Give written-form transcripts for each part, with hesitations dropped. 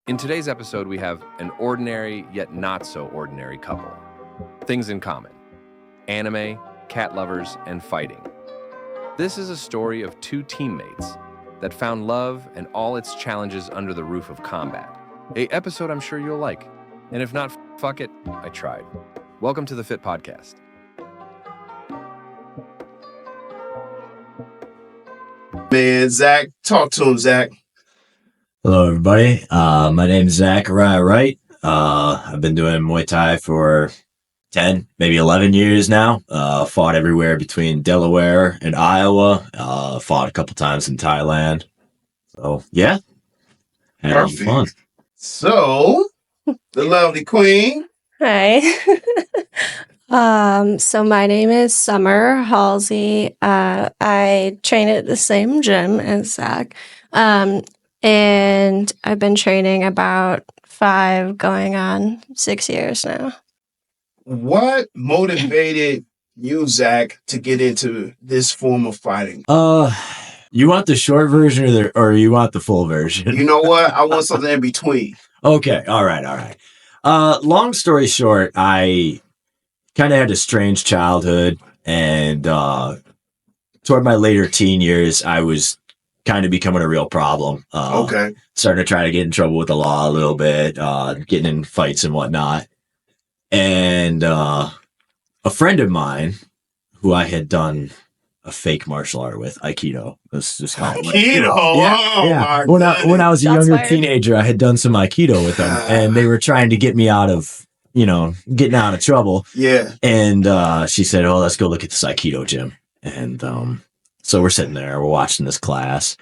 In today's episode, we have an ordinary yet not so ordinary couple. Things in common: anime, cat lovers, and fighting. This is a story of two teammates that found love and all its challenges under the roof of combat. An episode I'm sure you'll like. And if not, fuck it, I tried. Welcome to the Fit Podcast. Man, Zach, talk to him, Zach. Hello, everybody. My name is Zach Wright. I've been doing Muay Thai for 10, maybe 11 years now. Fought everywhere between Delaware and Iowa. Fought a couple times in Thailand. So, yeah. Had a lot of fun. So, the lovely queen. Hi. So my name is Summer Halsey. I train at the same gym as Zach. And I've been training about 5 going on 6 years now. What motivated you, Zach, to get into this form of fighting? You want the short version or you want the full version? You know what? I want something in between. Okay. All right. Long story short, I kind of had a strange childhood, and toward my later teen years, I was kind of becoming a real problem. Starting to try to get in trouble with the law a little bit, getting in fights and whatnot. And a friend of mine who I had done a fake martial art with, Aikido. Let's just call it Aikido? Yeah. When I was a younger teenager, I had done some Aikido with them, and they were trying to get me out of, getting out of trouble. Yeah. And she said, "Oh, let's go look at this Aikido gym." And so we're sitting there, we're watching this class,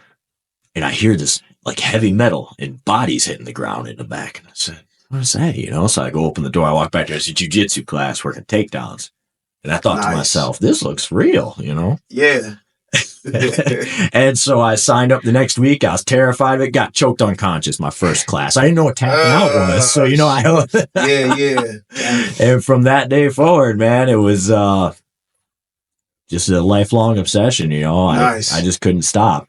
and I hear this like heavy metal and bodies hitting the ground in the back. And I said, "What is that?" So I go open the door, I walk back there, it's a jiu-jitsu class working takedowns. And I thought to myself, this looks real, Yeah. And so I signed up the next week. I was terrified of it, got choked unconscious my first class. I didn't know what tapping out was. So, Yeah. And from that day forward, man, it was just a lifelong obsession, Nice. I just couldn't stop.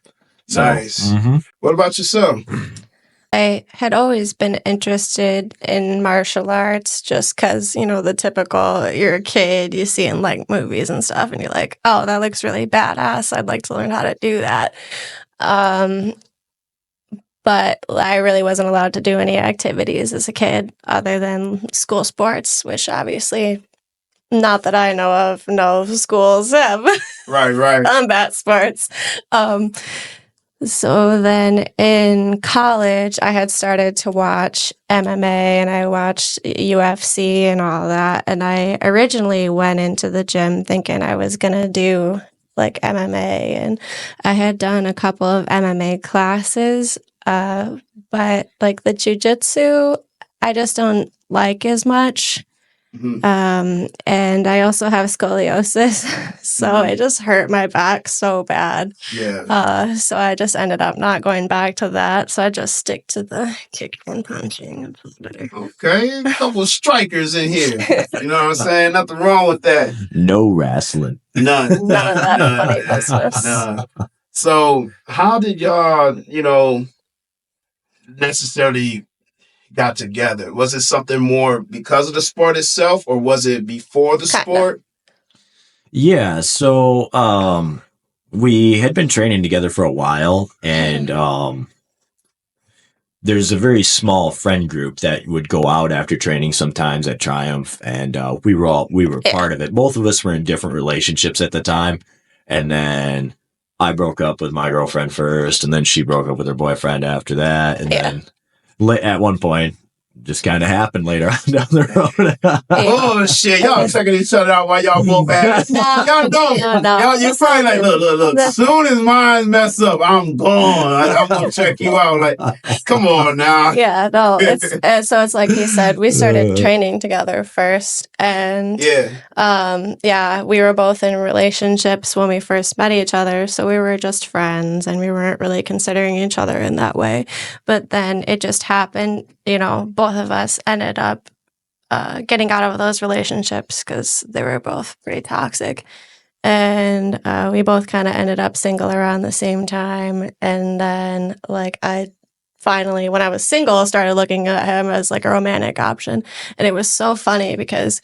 So, nice. What about yourself? I had always been interested in martial arts just because, the typical, you're a kid, you see in like movies and stuff, and you're like, oh, that looks really badass. I'd like to learn how to do that. But I really wasn't allowed to do any activities as a kid other than school sports, which obviously, not that I know of, no schools have Right. combat sports. So then in college, I had started to watch MMA and I watched UFC and all that. And I originally went into the gym thinking I was going to do like MMA. And I had done a couple of MMA classes, but like the jiu-jitsu, I just don't like as much. And I also have scoliosis, so it just hurt my back so bad. Yeah. So I just ended up not going back to that. So I just stick to the kicking and punching. Okay, a couple of strikers in here. You know what I'm saying? Nothing wrong with that. No wrestling. None. None of that funny business. None. So how did y'all, necessarily got together? Was it something more because of the sport itself, or was it before the sport? Yeah, so we had been training together for a while, and there's a very small friend group that would go out after training sometimes at Triumph, and we were part of it. Both of us were in different relationships at the time, and then I broke up with my girlfriend first, and then she broke up with her boyfriend after that, and then at one point, just kind of happened later on down the road. Oh shit! Y'all checking each other out while y'all both at it. Y'all don't. No. Y'all, you're probably like, look. Soon as mine mess up, I'm gone. I'm gonna check you out. Like, come on now. Yeah, no. It's like he said, we started training together first, and we were both in relationships when we first met each other, so we were just friends, and we weren't really considering each other in that way. But then it just happened. Both of us ended up getting out of those relationships because they were both pretty toxic. And we both kind of ended up single around the same time. And then, I finally, when I was single, started looking at him as like a romantic option. And it was so funny because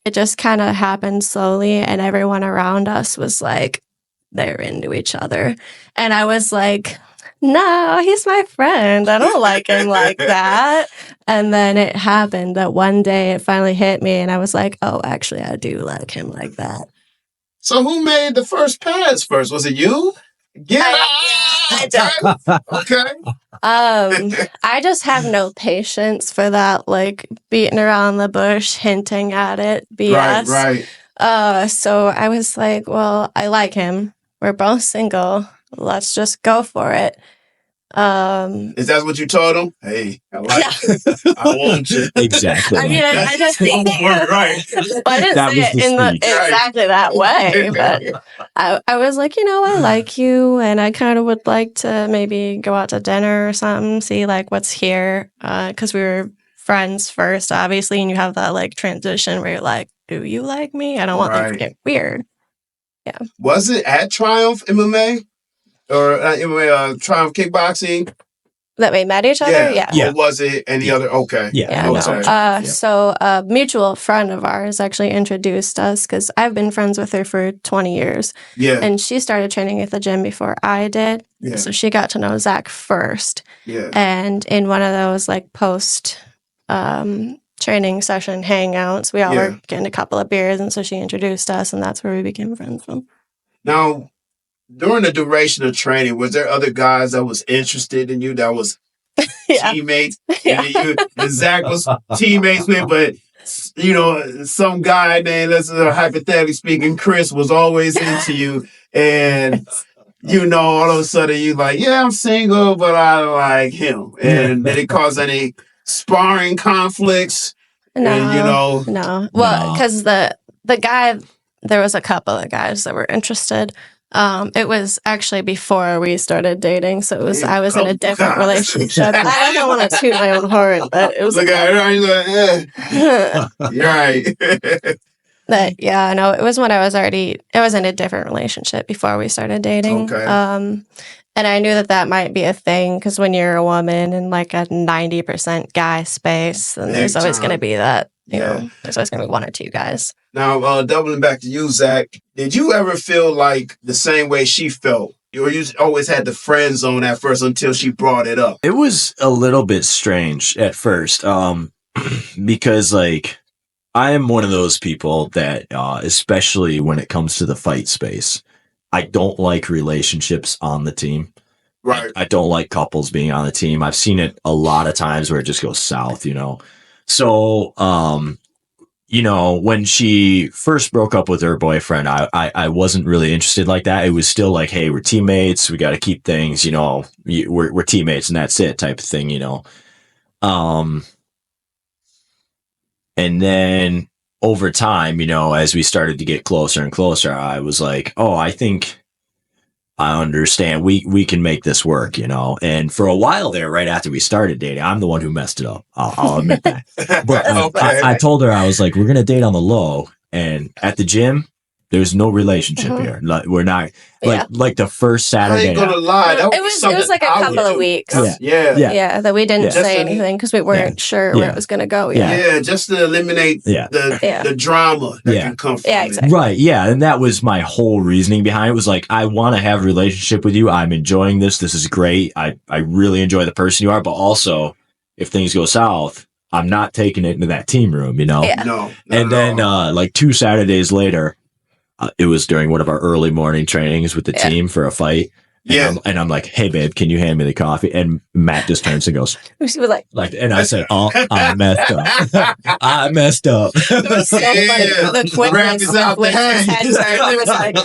it just kind of happened slowly, and everyone around us was like, they're into each other. And I was like, no, he's my friend. I don't like him like that. And then it happened that one day it finally hit me, and I was like, oh, actually, I do like him like that. So who made the first pass first? Was it you? Yeah. I did. Okay. I just have no patience for that, like beating around the bush, hinting at it, BS. Right. So I was like, well, I like him. We're both single. Let's just go for it. Is that what you told him? Hey, I like you. I want you. Exactly. I mean, I just right. I didn't That say was it the in speech. exactly that way, but I was like, I like you, and I kind of would like to maybe go out to dinner or something, see like what's here, because we were friends first, obviously, and you have that like transition where you're like, do you like me? I don't want things to get weird. Yeah. Was it at Triumph MMA or MMA Triumph Kickboxing? That we met each other? Yeah. Or was it any other? Okay. Yeah. No. So a mutual friend of ours actually introduced us because I've been friends with her for 20 years. Yeah. And she started training at the gym before I did. Yeah. So she got to know Zach first. Yeah. And in one of those like post training session hangouts, we all were getting a couple of beers. And so she introduced us, and that's where we became friends from. Now, during the duration of training, was there other guys that was interested in you that was teammates? Yeah. And Zach was teammates with, but some guy named, let's hypothetically speaking, Chris was always into you, and all of a sudden you like, yeah, I'm single, but I like him, and did it cause any sparring conflicts? No. Well, because the guy, there was a couple of guys that were interested. It was actually before we started dating, so I was in a different relationship. I don't want to toot my own horn, but it was you're right. But it was when I was in a different relationship before we started dating. Okay. And I knew that might be a thing because when you're a woman in like a 90% guy space, then there's always going to be that. There's always going to be one or two guys. Now, doubling back to you, Zach, did you ever feel like the same way she felt? Or you always had the friend zone at first until she brought it up? It was a little bit strange at first, because like I am one of those people that, especially when it comes to the fight space, I don't like relationships on the team. Right. I don't like couples being on the team. I've seen it a lot of times where it just goes south, So, when she first broke up with her boyfriend, I wasn't really interested like that. It was still like, hey, we're teammates. We got to keep things, we're teammates and that's it type of thing, And then over time, as we started to get closer and closer, I was like, oh, I think I understand. We can make this work, And for a while there, right after we started dating, I'm the one who messed it up. I'll admit that. But I told her, I was like, we're going to date on the low. And at the gym, there's no relationship here. Like, we're not like the first Saturday. I ain't gonna lie. It was like a couple of weeks. Yeah. That we didn't say anything because we weren't sure where it was going to go. Yeah, just to eliminate the drama that can come from it. Exactly. Right, yeah. And that was my whole reasoning behind it. Was like, I want to have a relationship with you. I'm enjoying this. This is great. I really enjoy the person you are. But also, if things go south, I'm not taking it into that team room, Yeah. No. And then, like 2 Saturdays later, it was during one of our early morning trainings with the team for a fight. And I'm like, hey, babe, can you hand me the coffee? And Matt just turns and goes, she was like, and I said, oh, I messed up. I messed up. It was so funny. The quickness with his head turned, he was like,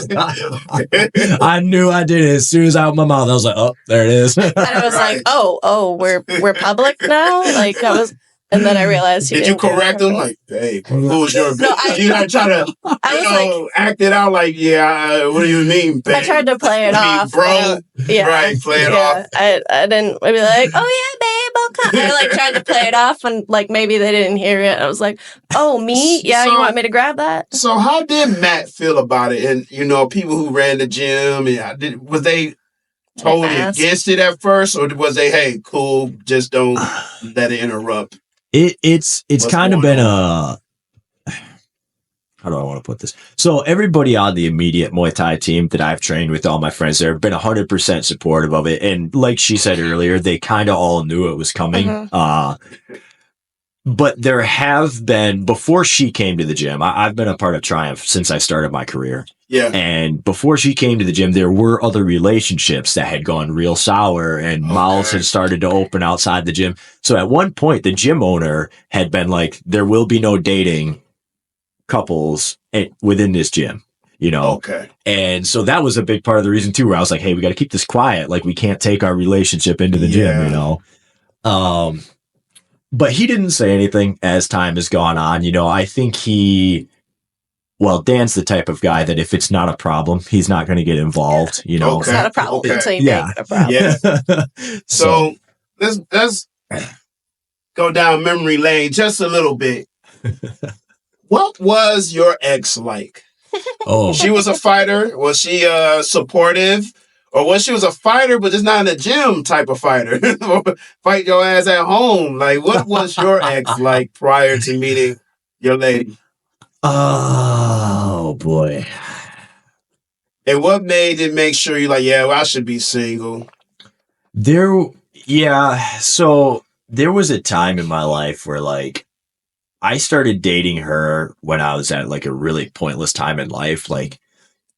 I knew I did it as soon as out of my mouth. I was like, oh, there it is. And I was like, oh, we're public now? Like, that was... And then I realized did you correct him? Like, hey, who's your bitch? You not try to act it out like, what do you mean, babe? I tried to play it off. Bro. Right, play it off. I didn't be like, oh yeah, babe, I'll come. I like tried to play it off and like maybe they didn't hear it. I was like, oh, me? Yeah, you want me to grab that? So how did Matt feel about it? And, people who ran the gym, was they totally against it at first, or was they, hey, cool, just don't let it interrupt? It's kind of been a, how do I want to put this? So everybody on the immediate Muay Thai team that I've trained with, all my friends there, have been 100% supportive of it. And like she said earlier, they kind of all knew it was coming. But there have been, before she came to the gym, I've been a part of Triumph since I started my career. Yeah. And before she came to the gym, there were other relationships that had gone real sour and mouths had started to open outside the gym. So at one point, the gym owner had been like, there will be no dating couples within this gym, you know? Okay. And so that was a big part of the reason too, where I was like, hey, we got to keep this quiet. Like we can't take our relationship into the gym, you know? But he didn't say anything as time has gone on. You know, I think Dan's the type of guy that if it's not a problem, he's not going to get involved, you know? It's not a problem until you make it a problem. Yeah. So let's go down memory lane just a little bit. What was your ex like? She was a fighter? Was she supportive? Or was she was a fighter, but just not in the gym type of fighter? Fight your ass at home. Like, what was your ex like prior to meeting your lady? Oh, boy. And what made it make sure you're like, yeah, well, I should be single? So there was a time in my life where, like, I started dating her when I was at, like, a really pointless time in life. Like,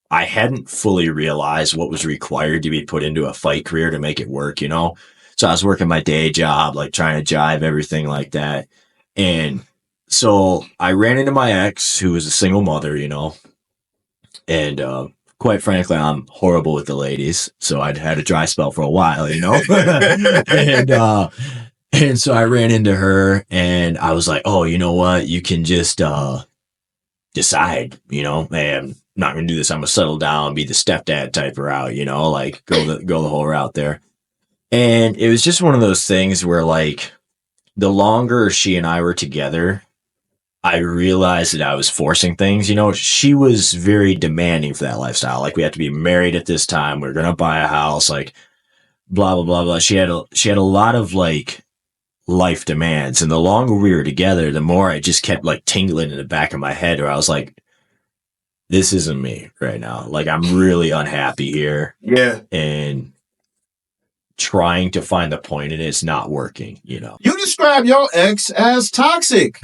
I hadn't fully realized what was required to be put into a fight career to make it work, you know? So I was working my day job, like trying to jive everything like that. And so I ran into my ex, who was a single mother, you know? And quite frankly, I'm horrible with the ladies. So I'd had a dry spell for a while, you know? And so I ran into her and I was like, oh, you know what? You can just decide, you know, and not going to do this. I'm going to settle down, be the stepdad type route, you know, like go the whole route there. And it was just one of those things where, like, the longer she and I were together, I realized that I was forcing things. You know, she was very demanding for that lifestyle. Like, we had to be married at this time. We are going to buy a house, like, blah, blah, blah, blah. She had a lot of, like, life demands. And the longer we were together, the more I just kept, like, tingling in the back of my head where I was like, this isn't me right now. Like, I'm really unhappy here. Yeah. And trying to find the point in it's not working, you know. You describe your ex as toxic.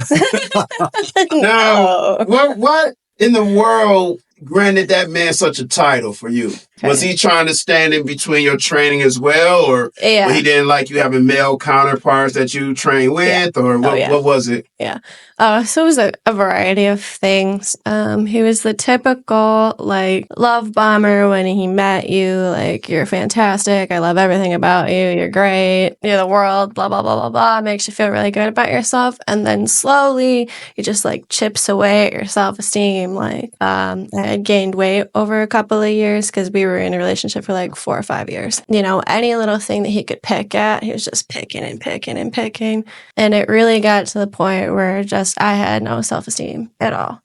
Now, what in the world granted that man such a title for you? Okay. Was he trying to stand in between your training as well? Or he didn't like you having male counterparts that you train with? Or what was it? Yeah. So it was a variety of things. He was the typical, like, love bomber when he met you. Like, you're fantastic. I love everything about you. You're great. You're the world. Blah, blah, blah, blah, blah. Makes you feel really good about yourself. And then slowly, it just, like, chips away at your self-esteem. Like, I had gained weight over a couple of years because we were in a relationship for, like, 4 or 5 years. You know, any little thing that he could pick at, he was just picking and picking and picking. And it really got to the point where I had no self-esteem at all.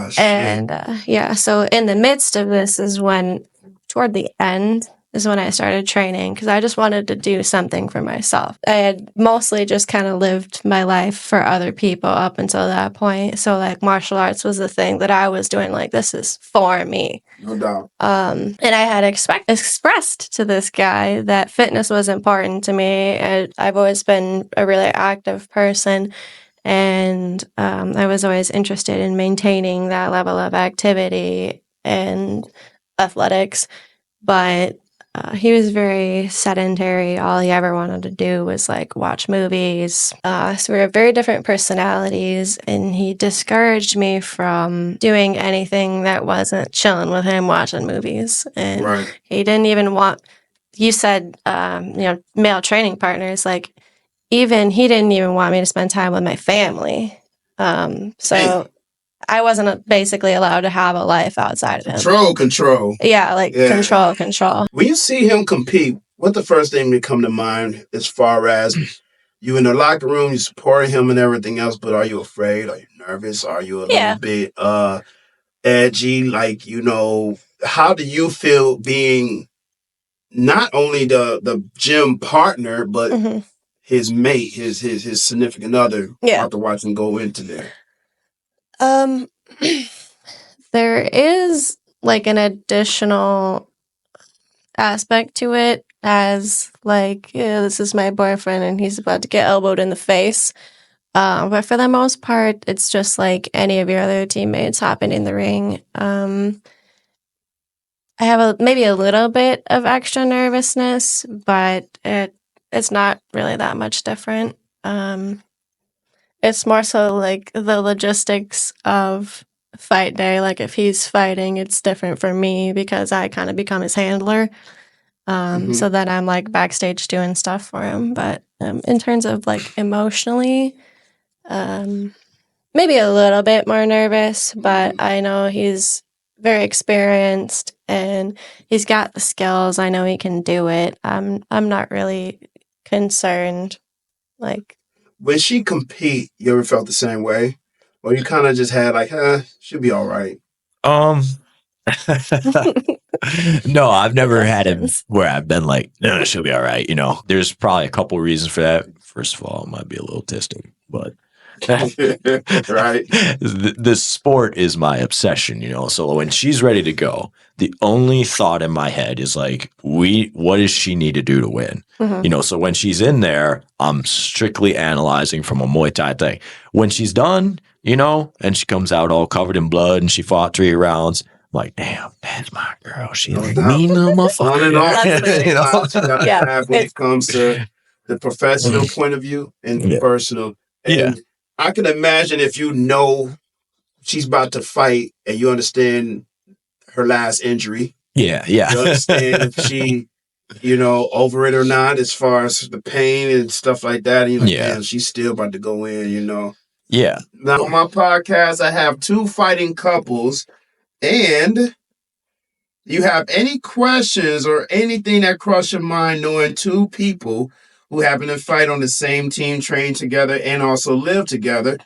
Shit. And so in the midst of this is when, toward the end, is when I started training because I just wanted to do something for myself. I had mostly just kind of lived my life for other people up until that point. So, like, martial arts was the thing that I was doing, like, this is for me. No doubt. And I had expressed to this guy that fitness was important to me. I've always been a really active person. And I was always interested in maintaining that level of activity and athletics. But he was very sedentary. All he ever wanted to do was, like, watch movies. So we were very different personalities. And he discouraged me from doing anything that wasn't chilling with him watching movies. And he didn't even want, you said, male training partners, like, even he didn't even want me to spend time with my family. So I wasn't basically allowed to have a life outside of him. Control. Yeah, control. When you see him compete, what the first thing that come to mind as far as you in the locker room, you supporting him and everything else, but are you afraid? Are you nervous? Are you a little bit edgy? Like, you know, how do you feel being not only the gym partner, but Mhm. his mate, his significant other. Yeah. About to watch him go into there. There is like an additional aspect to it as like, yeah, this is my boyfriend and he's about to get elbowed in the face. But for the most part, it's just like any of your other teammates hopping in the ring. I have maybe a little bit of extra nervousness, but it's not really that much different. It's more so like the logistics of fight day. Like if he's fighting, it's different for me because I kind of become his handler. So then I'm like backstage doing stuff for him. But in terms of like emotionally, maybe a little bit more nervous, but I know he's very experienced and he's got the skills. I know he can do it. I'm not really concerned. Like when she compete, you ever felt the same way, or you kind of just had like, she'll be all right. No, I've never had it where I've been like, no, she'll be all right. You know, there's probably a couple reasons for that. First of all, it might be a little testing, but Right. The sport is my obsession, you know. So when she's ready to go, the only thought in my head is like, what does she need to do to win? Mhm. You know, so when she's in there, I'm strictly analyzing from a Muay Thai thing. When she's done, you know, and she comes out all covered in blood and she fought 3 rounds, I'm like, damn, that's my girl. She's a mean little motherfucker. On and off. You know? Yeah. When it comes to the professional point of view and the personal. And I can imagine if you know she's about to fight and you understand her last injury. Yeah. You understand if she, you know, over it or not as far as the pain and stuff like that. And you're like, damn, she's still about to go in, you know. Yeah. Now on my podcast, I have 2 fighting couples, and you have any questions or anything that cross your mind knowing 2 people who happen to fight on the same team, train together, and also live together,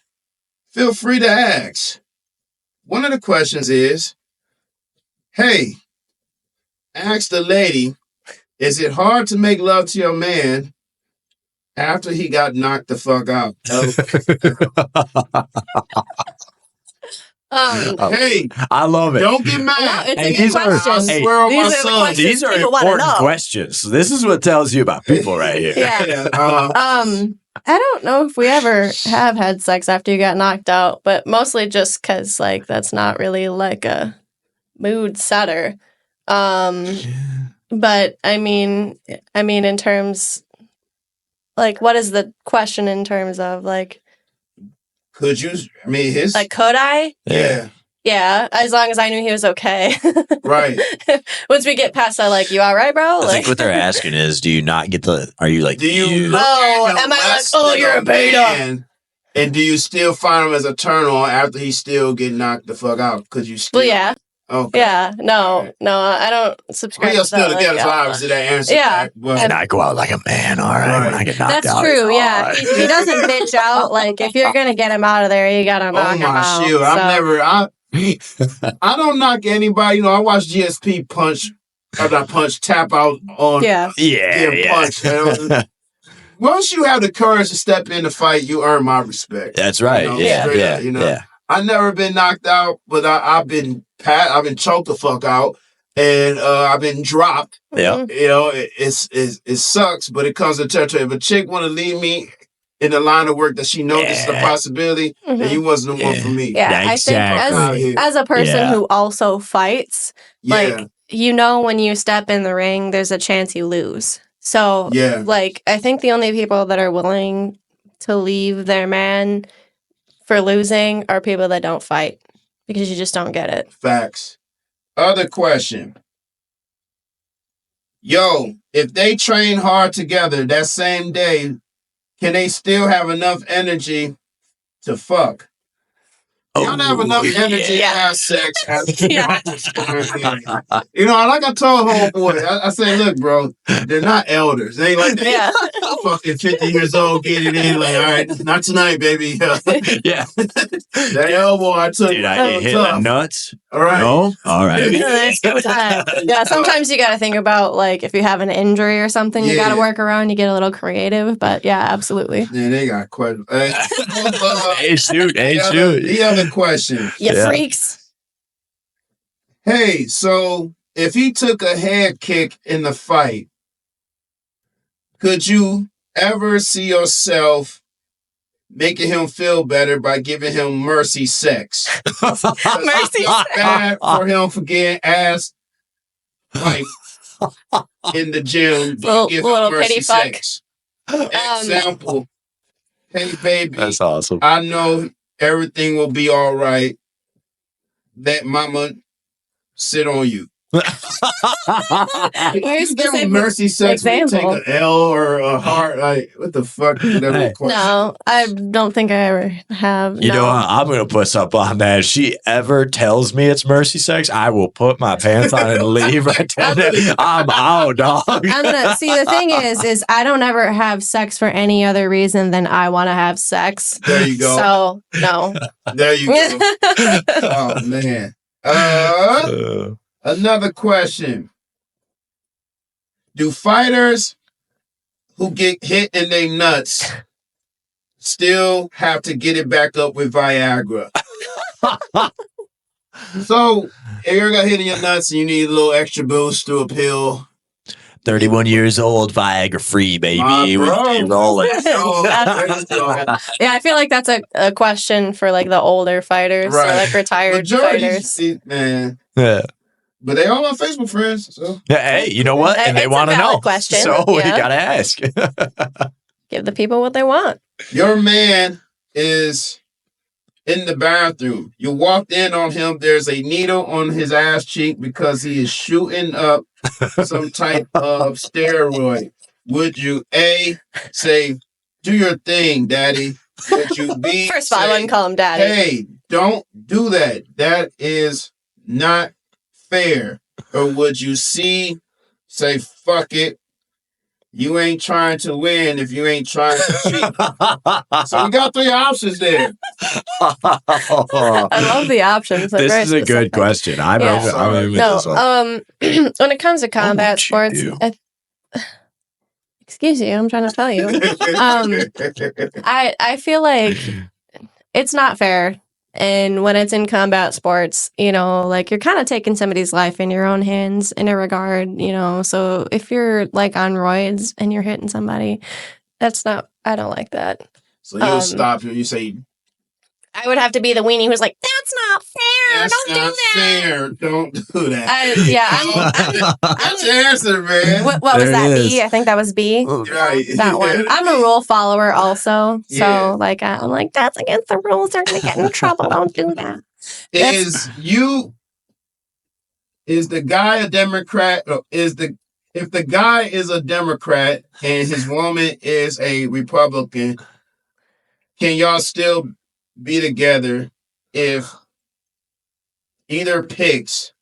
feel free to ask. One of the questions is, hey, ask the lady, is it hard to make love to your man after he got knocked the fuck out? Hey, I love it. Don't get mad. No, it's Hey, a good question. I swear on my son. These are people wanna important know. questions. This is what tells you about people right here. Yeah. I don't know if we ever have had sex after you got knocked out, but mostly just because like that's not really like a mood setter. But I mean, in terms, like, what is the question in terms of like? Could you? I mean, his like, could I? Yeah. Yeah, as long as I knew he was okay. Right. Once we get past that, like, you all right, bro? I think what they're asking is, do you not get are you like, do you am I like, oh, you're a beta? And do you still find him as a turn on after he still get knocked the fuck out? Because you still. Well, yeah. Okay. Yeah, no, I don't subscribe. You're still to that, together, like, so obviously that answer. Yeah. and I go out like a man, all right, when I get knocked That's out. true, it's yeah. all right. He doesn't bitch out. Like, if you're going to get him out of there, you got to knock him out. Shield. So. I don't knock anybody. You know, I watch GSP tap out on punch. Once you have the courage to step in the fight, you earn my respect. That's right. You know, I've never been knocked out, but I've been choked the fuck out, and I've been dropped. Yeah, you know, it sucks, but it comes to territory. If a chick want to leave me in the line of work that she knows this is a possibility, then you wasn't the one for me. Yeah, exactly. I think as a person who also fights, like, you know, when you step in the ring, there's a chance you lose. So, like, I think the only people that are willing to leave their man for losing are people that don't fight because you just don't get it. Facts. Other question. Yo, if they train hard together that same day, can they still have enough energy to fuck? You don't have enough energy to have sex. You know, like I told homeboy, I say, look, bro, they're not elders. They ain't like that. Fucking 50 years old, get it in. Like, all right, not tonight, baby. That elbow I took. Dude, I hit the nuts. All right. No? All right. Yeah, sometimes you got to think about, like, if you have an injury or something, you got to work around, you get a little creative. But yeah, absolutely. Yeah, they got questions. Hey, shoot. The other question. Yeah, freaks. Hey, so if he took a head kick in the fight, could you ever see yourself making him feel better by giving him mercy sex? Mercy sex. Bad for him for getting ass like in the gym. Give him mercy sex. Example. Hey, baby. That's awesome. I know everything will be all right. Let mama sit on you. Mercy sex when you take an L or a heart. Like, what the fuck? No, I don't think I ever have. You know what? I'm going to put something on that. If she ever tells me it's mercy sex, I will put my pants on and leave right then. I'm out, dog. See, the thing is I don't ever have sex for any other reason than I want to have sex. There you go. So, no. There you go. Oh, man. Another question. Do fighters who get hit in their nuts still have to get it back up with Viagra? So, if you got hit in your nuts and you need a little extra boost through a pill. 31 years old, Viagra free, baby. We keep rolling. Yeah, I feel like that's a question for like the older fighters or like retired fighters. Man. Yeah. But they all my Facebook friends. So. Yeah, hey, you know what? And they want to know. Question. So you got to ask. Give the people what they want. Your man is in the bathroom. You walked in on him. There's a needle on his ass cheek because he is shooting up some type of steroid. Would you A, say, do your thing, daddy? Would you B, first of all, I wouldn't call him daddy. Hey, don't do that. That is not fair? Or would you C, say, fuck it, you ain't trying to win if you ain't trying to cheat? So we got 3 options there. I love the options. This is a good question. I'm in this one. When it comes to combat sports, excuse you, I'm trying to tell you. I feel like it's not fair. And when it's in combat sports, you know, like you're kind of taking somebody's life in your own hands in a regard, you know. So if you're like on roids and you're hitting somebody, that's not, I don't like that. So you'll stop you say, I would have to be the weenie who's like, that's not fair. That's don't do not that. Fair. Don't do that. That's your answer, man. What was that? B? I think that was B. Right. That one. I'm a rule follower also. So like, I'm like, that's against the rules. They're going to get in trouble. Don't do that. Is the guy a Democrat? If the guy is a Democrat and his woman is a Republican, can y'all still be together if either picks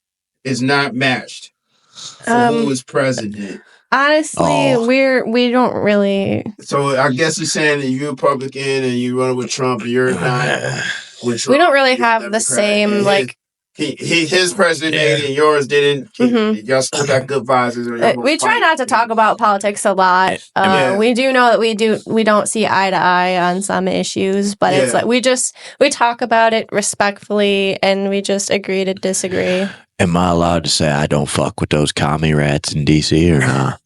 is not matched for who is president? Honestly, we don't really. So I guess you're saying that you're Republican and you run with Trump and you're not with Trump. We don't really have the same like. His president and yours didn't. Y'all still got good vibes. We try not to talk about politics a lot. We do know that we don't see eye to eye on some issues, but it's like we talk about it respectfully and we just agree to disagree. Am I allowed to say I don't fuck with those commie rats in DC or not?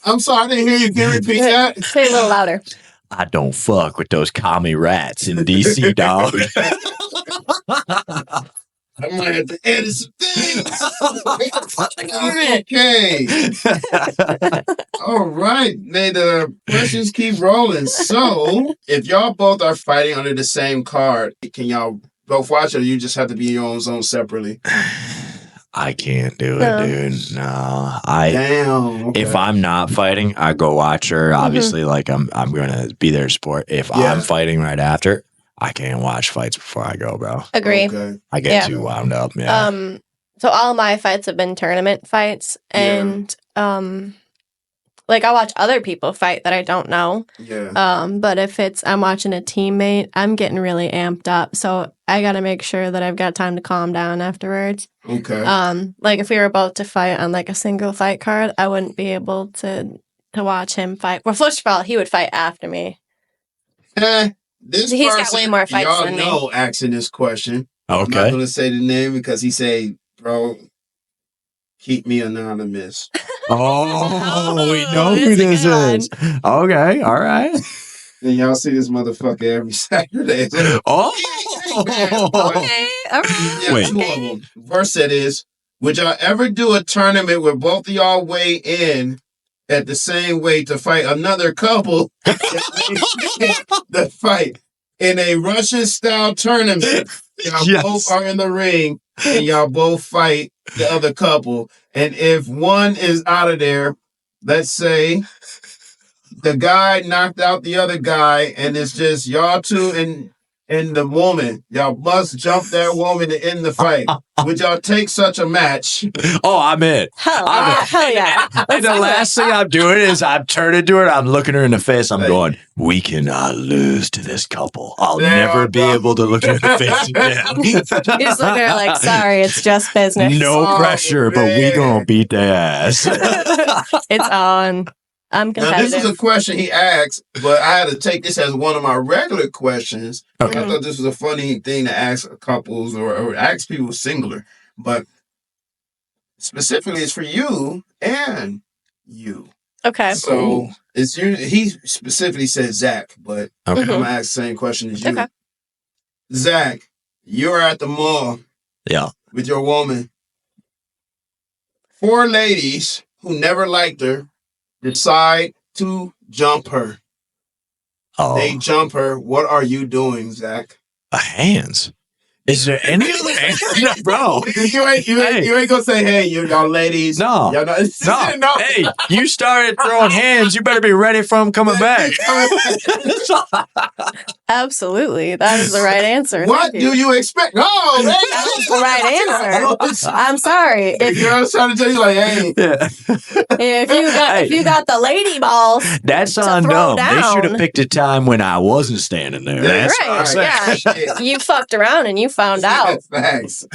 I'm sorry, I didn't hear you. Can you repeat that? Say it a little louder. I don't fuck with those commie rats in DC, dog. I might have to edit some things. Okay. All right. May the questions keep rolling. So, if y'all both are fighting under the same card, can y'all both watch it or you just have to be in your own zone separately? I can't do it, dude. No, Damn. Okay. If I'm not fighting, I go watch her. Obviously, like I'm gonna be there to support. If I'm fighting right after, I can't watch fights before I go, bro. Agree. Okay. I get too wound up. Yeah. So all my fights have been tournament fights, and like I watch other people fight that I don't know. Yeah. But if I'm watching a teammate, I'm getting really amped up. So I got to make sure that I've got time to calm down afterwards. Okay. Like if we were about to fight on like a single fight card, I wouldn't be able to watch him fight. Well, first of all, he would fight after me. This He's person, got way more fights y'all than me. know, asking this question. I'm not Okay. going to say the name because he say, bro, keep me anonymous. Oh, we know Oh, who that's this a good is. Okay, all right. And y'all see this motherfucker every Saturday. Oh, Okay, all right. Yeah, Wait. 2 of them. First set is, would y'all ever do a tournament where both of y'all weigh in at the same weight to fight another couple? The fight in a Russian style tournament. Y'all Yes. both are in the ring and y'all both fight the other couple. And if one is out of there, let's say the guy knocked out the other guy and it's just y'all two and the woman. Y'all must jump that woman to end the fight. Would y'all take such a match? Oh, I'm in. Hell yeah. And the last thing I'm doing is I'm turning to her, I'm looking her in the face, I'm going, we cannot lose to this couple. I'll Yeah, never be bro. able to look her in the face again. He's looking at her like, sorry, it's just business. No Oh, pressure, but we man. gonna beat their ass. It's on. I'm Now, competitive. this is a question he asked, but I had to take this as one of my regular questions. Okay. I thought this was a funny thing to ask couples or ask people singular, but specifically it's for you and you. Okay. So it's he specifically said Zach, but Okay. I'm gonna ask the same question as you. Okay. Zach, you're at the mall Yeah. with your woman. 4 ladies who never liked her decide to jump her. Oh, They jump her. What are you doing, Zach? hands. Is there any other answer? Bro. You ain't gonna say, hey, y'all ladies. No. Y'all not, No. Hey, you started throwing hands. You better be ready for them coming back. Absolutely. That is the right answer. What Thank do you expect? Oh, man. That's the right answer. I'm sorry. If you're trying to tell you, like, hey, Yeah. If you got the lady balls, That's to on throw them. They should have down. picked a time when I wasn't standing there. That's Right, what I'm saying. yeah. You fucked around and you found out. Facts.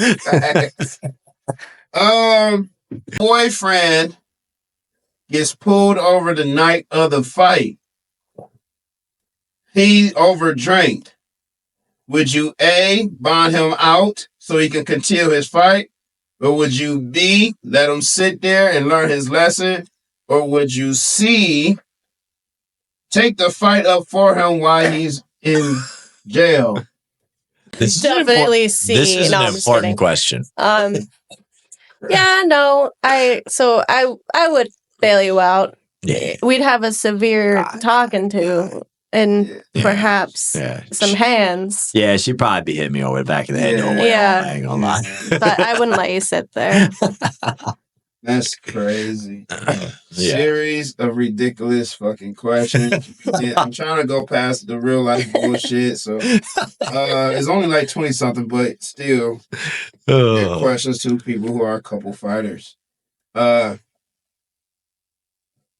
Boyfriend gets pulled over the night of the fight. He overdrank. Would you A, bond him out so he can continue his fight? Or would you B, let him sit there and learn his lesson? Or would you C, take the fight up for him while he's in jail? This is Definitely C. This is No, an I'm just important kidding. question. Yeah, no. I would bail you out. Yeah. We'd have a severe talking to and Yeah. perhaps Yeah. some hands. Yeah, she'd probably be hitting me over the back of the head. No way. Yeah. I ain't gonna lie. But I wouldn't let you sit there. That's crazy. Yeah. Series of ridiculous fucking questions. Yeah, I'm trying to go past the real life bullshit, so it's only like 20 something, but still good Oh. questions to people who are couple fighters.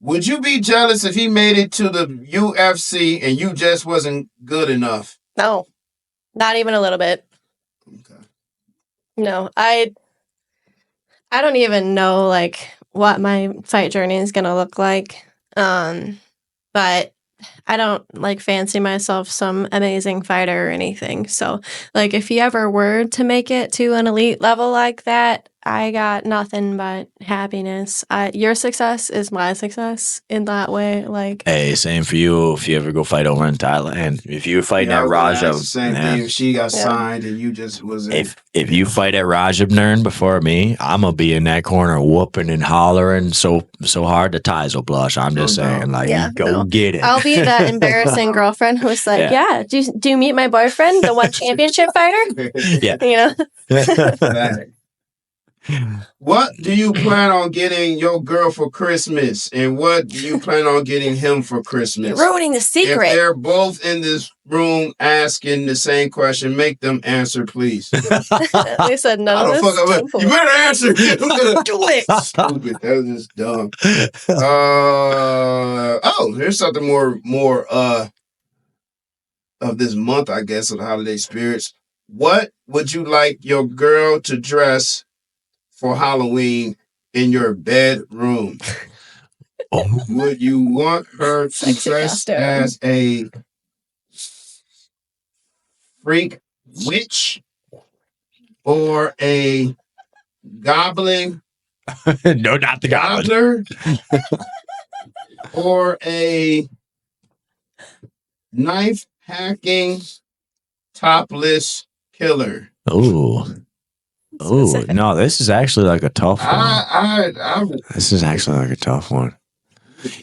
Would you be jealous if he made it to the UFC and you just wasn't good enough? No. Not even a little bit. Okay. No. I don't even know like what my fight journey is gonna look like. But I don't like fancy myself some amazing fighter or anything. So like if you ever were to make it to an elite level like that, I got nothing but happiness. Your success is my success in that way. Like Hey, same for you. If you ever go fight over in Thailand, if you fight Yeah, I at was gonna Raja, ask the same thing if she got signed and you just wasn't. if you fight at Rajabnern before me, I'm gonna be in that corner whooping and hollering so hard the ties will blush. I'm just No doubt. saying, like, Yeah, go no. get it. I'll be that embarrassing girlfriend who's like, yeah, do you meet my boyfriend, the one championship fighter? Yeah. You know? Fact. What do you plan on getting your girl for Christmas? And what do you plan on getting him for Christmas? You're ruining the If secret. they're both in this room asking the same question, make them answer, please. They said none of this. You better answer. Do it. Stupid. That was just dumb. Here's something more of this month, I guess, of the holiday spirits. What would you like your girl to dress for Halloween in your bedroom? Would you want her to Sexy dress costume. as a freak witch or a goblin? No, not the Gobbler? Or a knife hacking topless killer? Oh, no, this is actually like a tough one. This is actually like a tough one.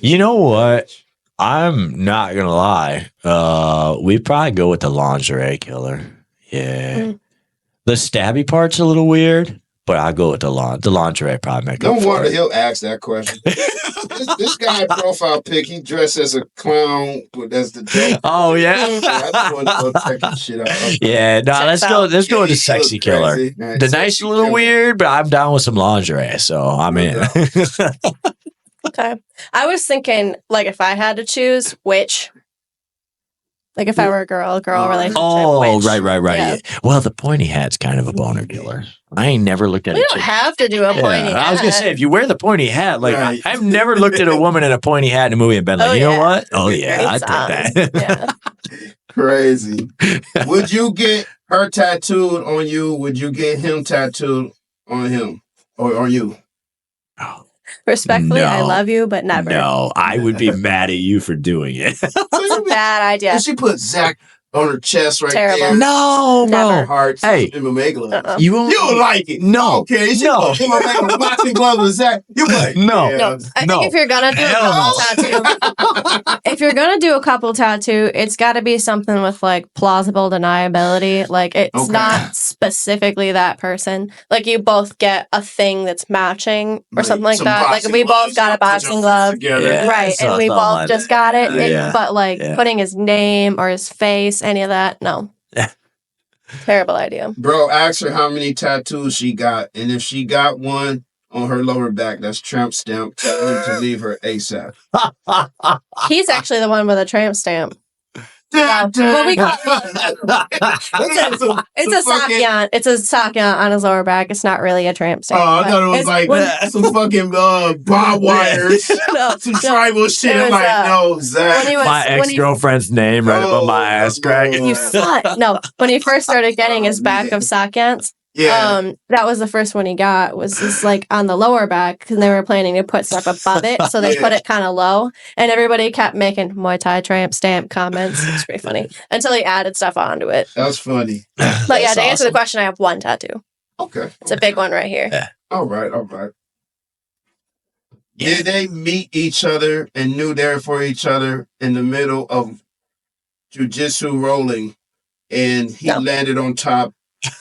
You know what? I'm not going to lie. We'd probably go with the lingerie killer. Yeah. The stabby part's a little weird, but I'll go with the lingerie probably make No up for wonder it. he'll ask that question. this guy profile pic, he dressed as a clown, but that's the joke. Oh, yeah. I just want to go check that shit out. Yeah, no, let's go with the He sexy looks killer. crazy. The nice a little weird, but I'm down with some lingerie, so I'm in. Okay. I was thinking, like, if I had to choose, which, like, if I were a girl relationship. Oh, which, right. yeah. Yeah. Well, the pointy hat's kind of a boner killer. I ain't never looked at We a don't chick. have to do a pointy hat. I was gonna say, if you wear the pointy hat, like Right. I've never looked at a woman in a pointy hat in a movie and been like, Oh, you know yeah. what? Oh yeah, I It's take that. Yeah. Crazy. Would you get her tattooed on you? Would you get him tattooed on him or on you? Respectfully, I No. love you, but never. No, I would be mad at you for doing it. It's a bad idea. And she put Zach on her chest right Terrible. there. No, Never. Hearts. Hey. MMA gloves. Uh-uh. You won't. You don't like it. No. Okay. She No. put MMA boxing gloves with Zach. You like No. yeah. No, I No. think if you're gonna do a Hell couple tattoo, if you're gonna do a couple tattoo, it's got to be something with like plausible deniability. Like it's Okay. not specifically that person. Like you both get a thing that's matching or something like some that. Like boxing we both gloves, got a put your boxing feet glove. together. Yeah. Right, So and we something both like just got it. Yeah. But like Yeah. putting his name or his face, any of that, no. Terrible idea. Bro, ask her how many tattoos she got. And if she got one on her lower back, that's tramp stamp. Tell him to leave her ASAP. He's actually the one with a tramp stamp. Well, we call It's a sakyan. It's a sakyan on his lower back. It's not really a tramp stamp. Oh, I thought it was It's- like when- some fucking barbed wires. no, Some no. tribal shit. It I'm was, like, no, when Zach. he was My when he, ex-girlfriend's name right above my ass crack. no. you slut. No, when he first started getting his back of sakyans, Yeah. that was the first one he got. Was just like on the lower back because they were planning to put stuff above it, so they Yeah. put it kind of low, and everybody kept making Muay Thai tramp stamp comments. It's pretty funny until he added stuff onto it. That's funny. But yeah, That's to answer the awesome. question, I have one tattoo. Okay. It's a big one right here. All right. Yeah. Did they meet each other and knew they were for each other in the middle of jujitsu rolling, and he No. landed on top,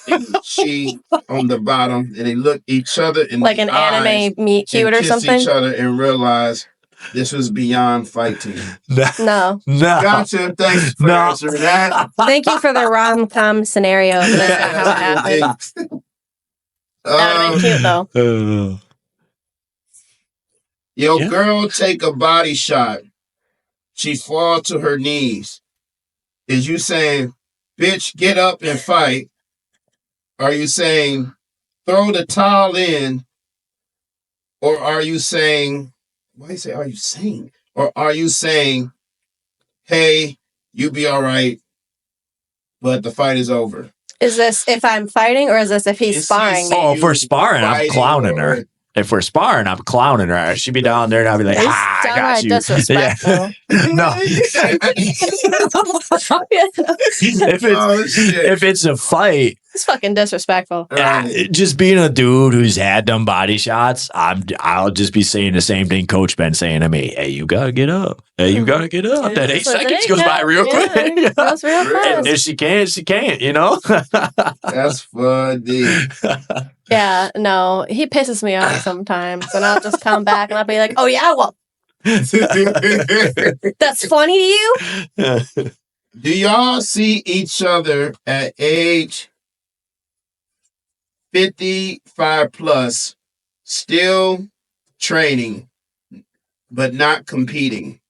and she on the bottom, and they looked each other in Like the an eyes anime meet and cute or kissed something. each other and realized this was beyond fighting. No. No. Gotcha. Thanks for No. answering that. Thank you for the rom-com scenario. But that's not how it happened. That would have been cute though. Your Yeah. girl take a body shot. She fall to her knees. Is you saying, bitch, get up and fight? Are you saying, throw the towel in? Or are you saying, why you say, are you saying? Or are you saying, hey, you be all right, but the fight is over? Is this if I'm fighting or is this if he's Is he sparring me? Oh, if we're sparring, I'm Fighting clowning or- her. If we're sparring, I'm clowning her. She'd be down there and I'll be like, It's I got downright you. disrespectful. No. Yeah. if it's Oh, shit. if it's a fight, It's fucking disrespectful. Just being a dude who's had them body shots, I'll just be saying the same thing Coach Ben saying to me. Hey, you gotta get up. Hey, you gotta get up. That 8 seconds goes by real quick. It goes real fast. And if she can't, you know? That's funny. Yeah, no, he pisses me off sometimes, and I'll just come back and I'll be like, "Oh yeah, well, that's funny to you." Do y'all see each other at age 55 plus, still training, but not competing?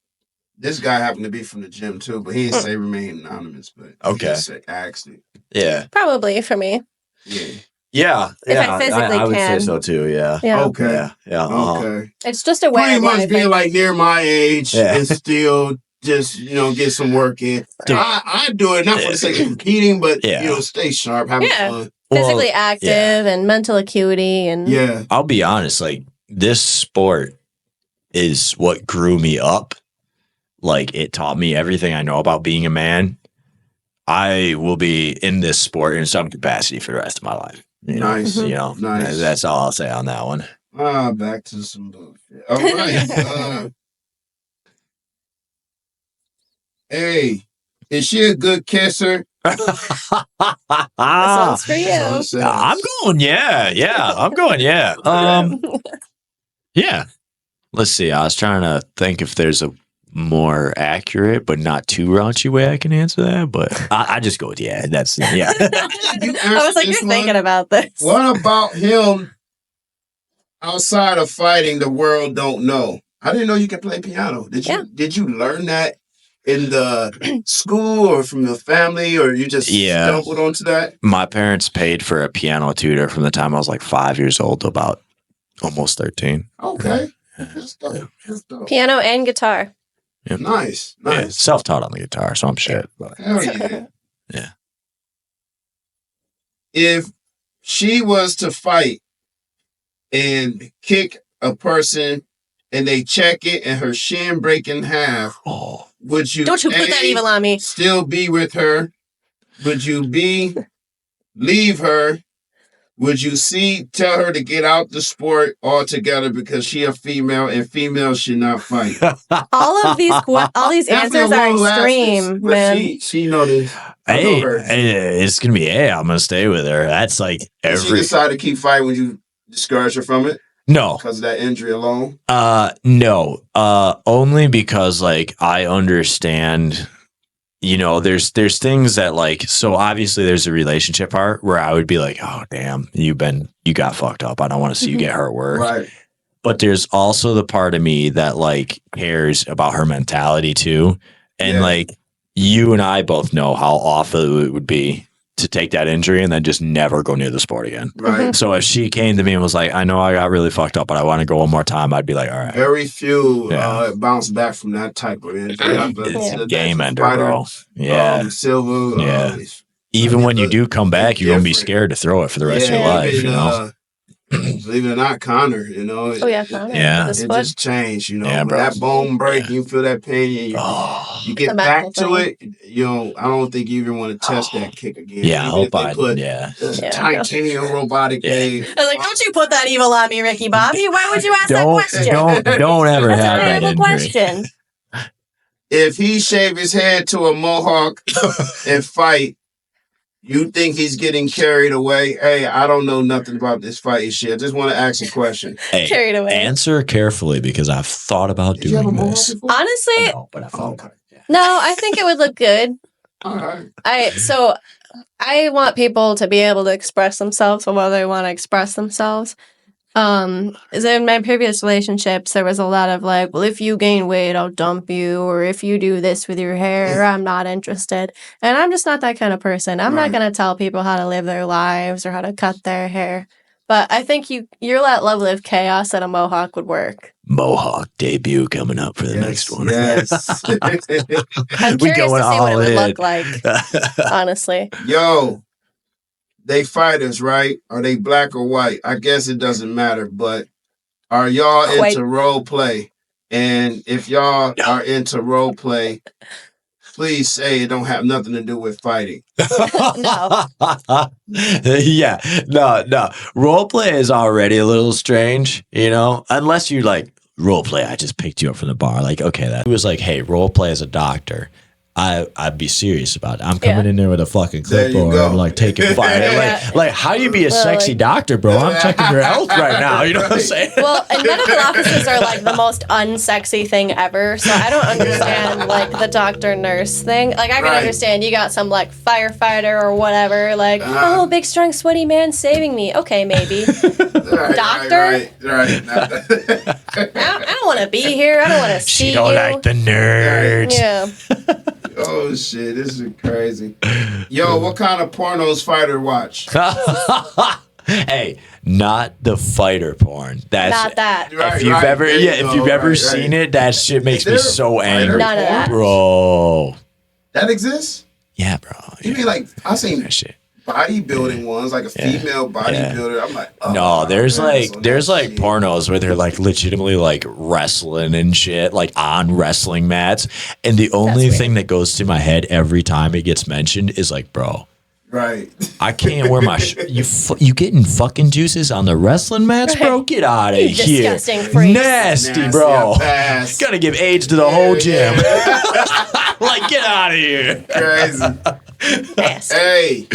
This guy happened to be from the gym too, but he didn't say remain anonymous, but he just asked it. Yeah. Probably for me. Yeah. Yeah. If I physically I would can. say so too, yeah. Yeah. Okay. Yeah. Okay. It's just a way Pretty of much life. being like near my age and still just, get some work in. I do it not for the sake of competing, but, stay sharp, having fun. Physically active and mental acuity. And I'll be honest, like, this sport is what grew me up. Like, it taught me everything I know about being a man. I will be in this sport in some capacity for the rest of my life. Nice. Nice. That's all I'll say on that one. Back to some bullshit. All right. Hey, is she a good kisser? that sounds for you. I'm going, I'm going, yeah. Let's see. I was trying to think if there's a more accurate but not too raunchy way I can answer that, but I just go with that's I was like, you're thinking about this. What about him outside of fighting the world don't know? I didn't know you could play piano. Did you learn that in the school or from the family, or you just stumbled onto that? My parents paid for a piano tutor from the time I was like 5 years old to about almost 13. Okay. That's dope. Piano and guitar. Yeah. Nice. Yeah, self-taught on the guitar, so I'm shit. But. Hell yeah. Yeah. If she was to fight and kick a person and they check it and her shin break in half, would you Don't you put that evil on me. Still be with her? Would you leave her? Would you tell her to get out the sport altogether because she a female and females should not fight? All of these answers are extreme, man. She know this. Hey, it's gonna be. Hey, I'm gonna stay with her. That's like Did she decide to keep fighting? Would you discourage her from it? No, because of that injury alone. No. Only because like I understand. There's things that like, so obviously there's a relationship part where I would be like, oh damn, you got fucked up. I don't want to see you get hurt worse. Right. But there's also the part of me that like cares about her mentality too. And like you and I both know how awful it would be to take that injury and then just never go near the sport again. Right. So if she came to me and was like, I know I got really fucked up, but I want to go one more time, I'd be like, all right. Very few bounce back from that type of injury. It's a game ender, bro. Yeah. Silver. Even when you do come back, you're going to be scared to throw it for the rest of your life, Believe it or not, Connor, Connor. Yeah. It just changed, Yeah, when bro. that bone break, you feel that pain, you get back to it, I don't think you even want to test that kick again. Yeah, I hope titanium robotic leg. I was like, don't you put that evil on me, Ricky Bobby. Why would you ask that question? Don't ever That's have a that terrible injury. question. If he shave his head to a mohawk and fight, you think he's getting carried away? Hey, I don't know nothing about this fighting shit. I just want to ask a question. Hey, Carried away. answer carefully because I've thought about doing this. Honestly, no, I think it would look good. All right. I want people to be able to express themselves whether they want to express themselves. So in my previous relationships, there was a lot of like, well, if you gain weight, I'll dump you, or if you do this with your hair, I'm not interested. And I'm just not that kind of person. I'm not going to tell people how to live their lives or how to cut their hair. But I think your level of chaos at a mohawk would work. Mohawk debut coming up for the next one. Yes. I'm curious to see what it would look like, honestly. Yo, they fighters, right? Are they black or white? I guess it doesn't matter, but are y'all into role play? And if y'all are into role play, Please say it don't have nothing to do with fighting. No. Yeah, no. Role play is already a little strange, you know, unless you like role play. I just picked you up from the bar. Like, okay, that was like, hey, role play as a doctor. I'd be serious about it. I'm coming in there with a fucking clipboard. I'm like taking fire. Like, how do you be a sexy doctor, bro? I'm checking your health right now. You know what I'm saying? Well, and medical offices are like the most unsexy thing ever. So I don't understand like the doctor nurse thing. Like I can understand you got some like firefighter or whatever. Like, oh, big strong sweaty man saving me. Okay, maybe. Doctor. Right. I don't want to be here. I don't want to see you. She don't like the nerds. Yeah. Oh shit, this is crazy. Yo, what kind of pornos fighter watch? Hey, not the fighter porn. That's Not that. If you've ever seen it, that shit makes me so angry. None of that. Bro. That exists? Yeah, bro. You mean like I seen that shit. bodybuilding ones, like a female bodybuilder. I'm like, oh, no, there's like shit. pornos where they're like legitimately like wrestling and shit, like on wrestling mats. And the only thing that goes through my head every time it gets mentioned is like, bro, right? I can't wear my you getting fucking juices on the wrestling mats, bro? Get out of here! Disgusting freaks. Nasty, bro. Gotta give AIDS to the whole gym. Like, get out of here! Crazy. Hey,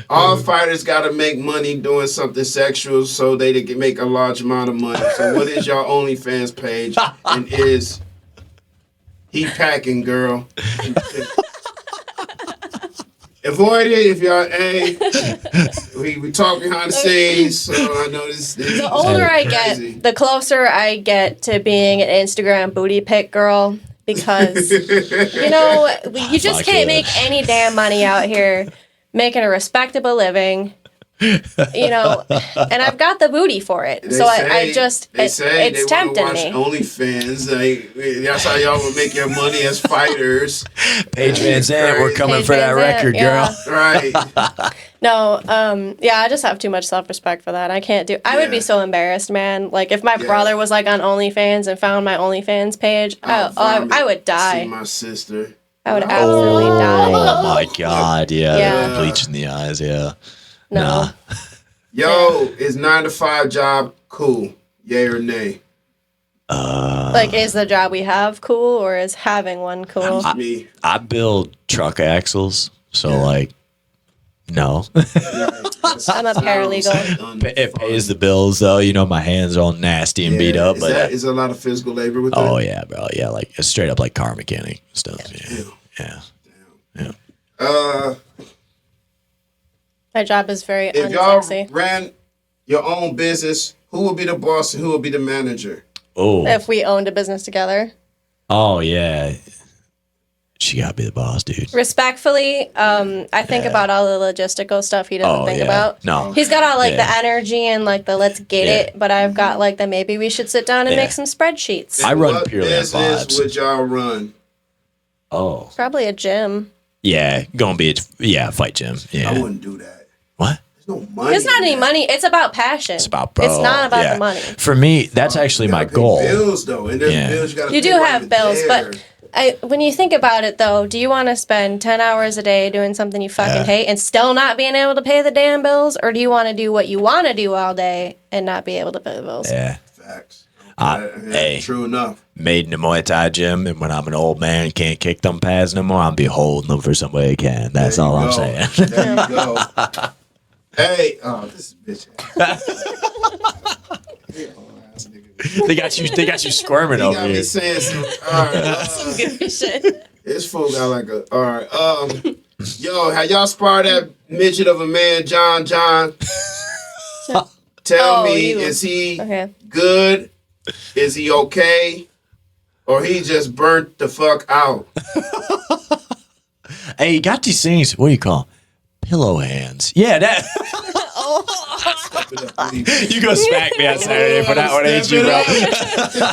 all fighters got to make money doing something sexual so they can make a large amount of money. So what is your OnlyFans page? And is he packing, girl? Avoid it if y'all we talk behind the scenes, so I know this the older I get, the closer I get to being an Instagram booty pic girl. Because, you know, you just can't make any damn money out here making a respectable living, you know, and I've got the booty for it. It's tempting me. OnlyFans, that's how y'all will make your money as fighters. Paige Van Zandt, we're coming for that record, girl. Right. No, I just have too much self-respect for that. I can't do. I would be so embarrassed, man. Like if my brother was like on OnlyFans and found my OnlyFans page, I would die. See my sister. I would absolutely die. Oh my god, yeah. Bleach in the eyes, yeah. No. Nah. Yo, is 9-to-5 job cool? Yay or nay? Like, is the job we have cool or is having one cool? I build truck axles, so like, no. I'm a paralegal. It pays the bills though. You know, my hands are all nasty and beat up. Is a lot of physical labor with that? Oh yeah, bro. Yeah, like it's straight up like car mechanic stuff. Yeah. My job is very if unsexy. Y'all ran your own business, who would be the boss and who would be the manager? Oh. If we owned a business together. Oh yeah. She gotta be the boss, dude. Respectfully, I think about all the logistical stuff he doesn't think about. No. He's got all like the energy and like the let's get it, but I've got like the maybe we should sit down and make some spreadsheets. I run purely on vibes. vibes. Would y'all run? Oh. Probably a gym. Yeah, gonna be fight gym. Yeah. I wouldn't do that. What? There's no money. It's not any money. It's about passion. It's about bro. It's not about the money. For me, that's actually my goal. Bills though, and there's bills you do have bills, but when you think about it though, do you want to spend 10 hours a day doing something you fucking hate and still not being able to pay the damn bills, or do you want to do what you want to do all day and not be able to pay the bills? Yeah. Facts. Hey, true enough. Made in the Muay Thai gym, and when I'm an old man and can't kick them pads no more, I'll be holding them for somebody who can. That's all I'm saying. There you go. Hey, this is bitch. They got you squirming over got here. Me saying some goofy shit. This fool got like a yo, have y'all sparred that midget of a man, John? Tell me, is he good? Is he okay? Or he just burnt the fuck out? Hey, you got these things, what do you call them? Pillow hands. Yeah, that. You go smack me on Saturday for that one, ain't you, bro?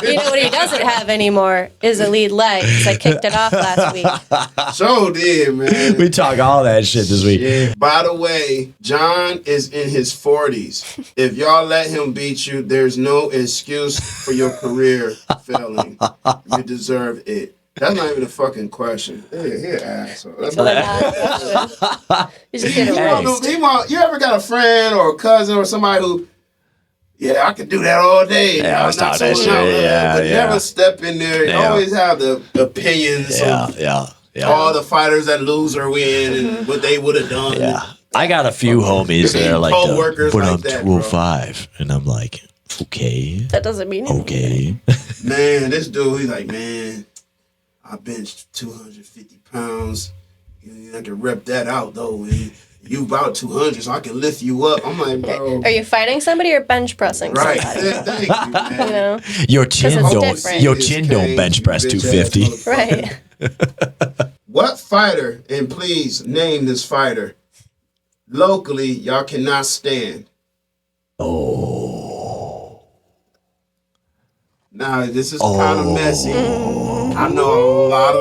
You know what he doesn't have anymore is a lead leg, because I kicked it off last week. So did, man. We talk all that shit this week. Yeah. By the way, John is in his 40s. If y'all let him beat you, there's no excuse for your career failing. You deserve it. That's not even a fucking question. Here, asshole. That's Really not. not a question. You just get it You ever got a friend or a cousin or somebody who, yeah, I could do that all day. Yeah, I was talking that shit. But never step in there. You always have the opinions of all the fighters that lose or win and what they would have done. Yeah. I got a few homies that are like, co-workers but like I'm that, 205. And I'm like, okay. That doesn't mean anything. Okay. Man, this dude, he's like, man, I benched 250 pounds. I can rep that out, though. And you about 200, so I can lift you up. I'm like, bro. Are you fighting somebody or bench pressing somebody? Thank you, man. You know? Your chin different. don't bench press 250. Right. What fighter, and please name this fighter, locally y'all cannot stand? Oh. Now, this is kind of messy. I know a lot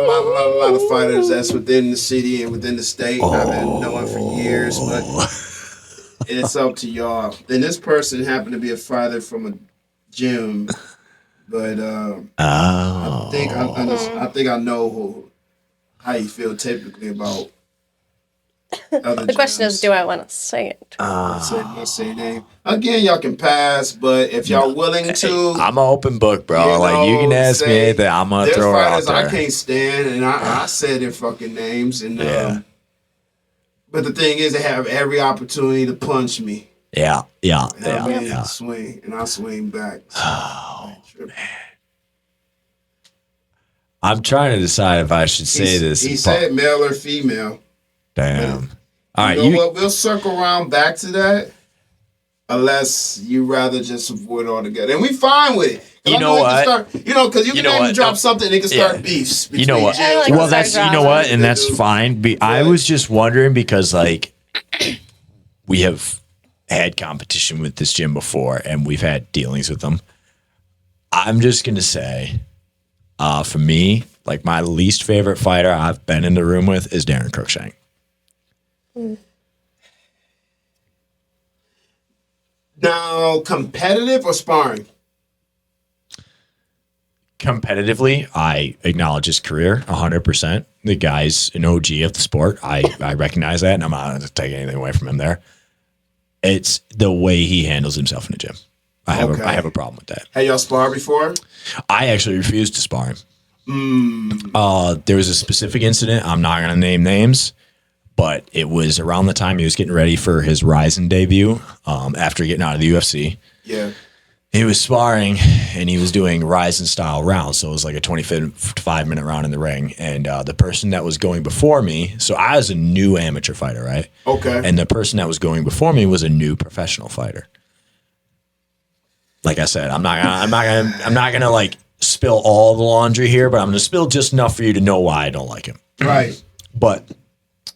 of fighters that's within the city and within the state. I've been knowing for years, but it's up to y'all. And this person happened to be a fighter from a gym, but I think I know how you feel typically about other The question gyms. is, do I want to say it? Let's say name. Again, y'all can pass, but if y'all willing to, I'm an open book, bro. You can ask me anything. I'm going to throw it out there. I can't stand, and I said their fucking names. And but the thing is, they have every opportunity to punch me. Yeah. Swing, and I swing back. So, man. I'm trying to decide if I should say this. He said male or female. Damn. All right, you know what? We'll circle around back to that, unless you rather just avoid altogether, and we fine with it. You know what? Because you can maybe drop something, and it can start beefs. You know what? Well, that's and that's fine. I was just wondering because we have had competition with this gym before, and we've had dealings with them. I'm just gonna say, for me, my least favorite fighter I've been in the room with is Darren Cruikshank. Now, competitive or sparring? Competitively, I acknowledge his career 100%. The guy's an OG of the sport. I recognize that, and I'm not going to take anything away from him there. It's the way he handles himself in the gym. I have a problem with that. Have y'all sparred before? I actually refused to spar him. There was a specific incident. I'm not going to name names. But it was around the time he was getting ready for his Ryzen debut after getting out of the UFC. Yeah. He was sparring, and he was doing Ryzen-style rounds. So it was like a 25-minute round in the ring. And the person that was going before me, so I was a new amateur fighter, right? Okay. And the person that was going before me was a new professional fighter. Like I said, I'm not gonna spill all the laundry here, but I'm gonna spill just enough for you to know why I don't like him. Right. But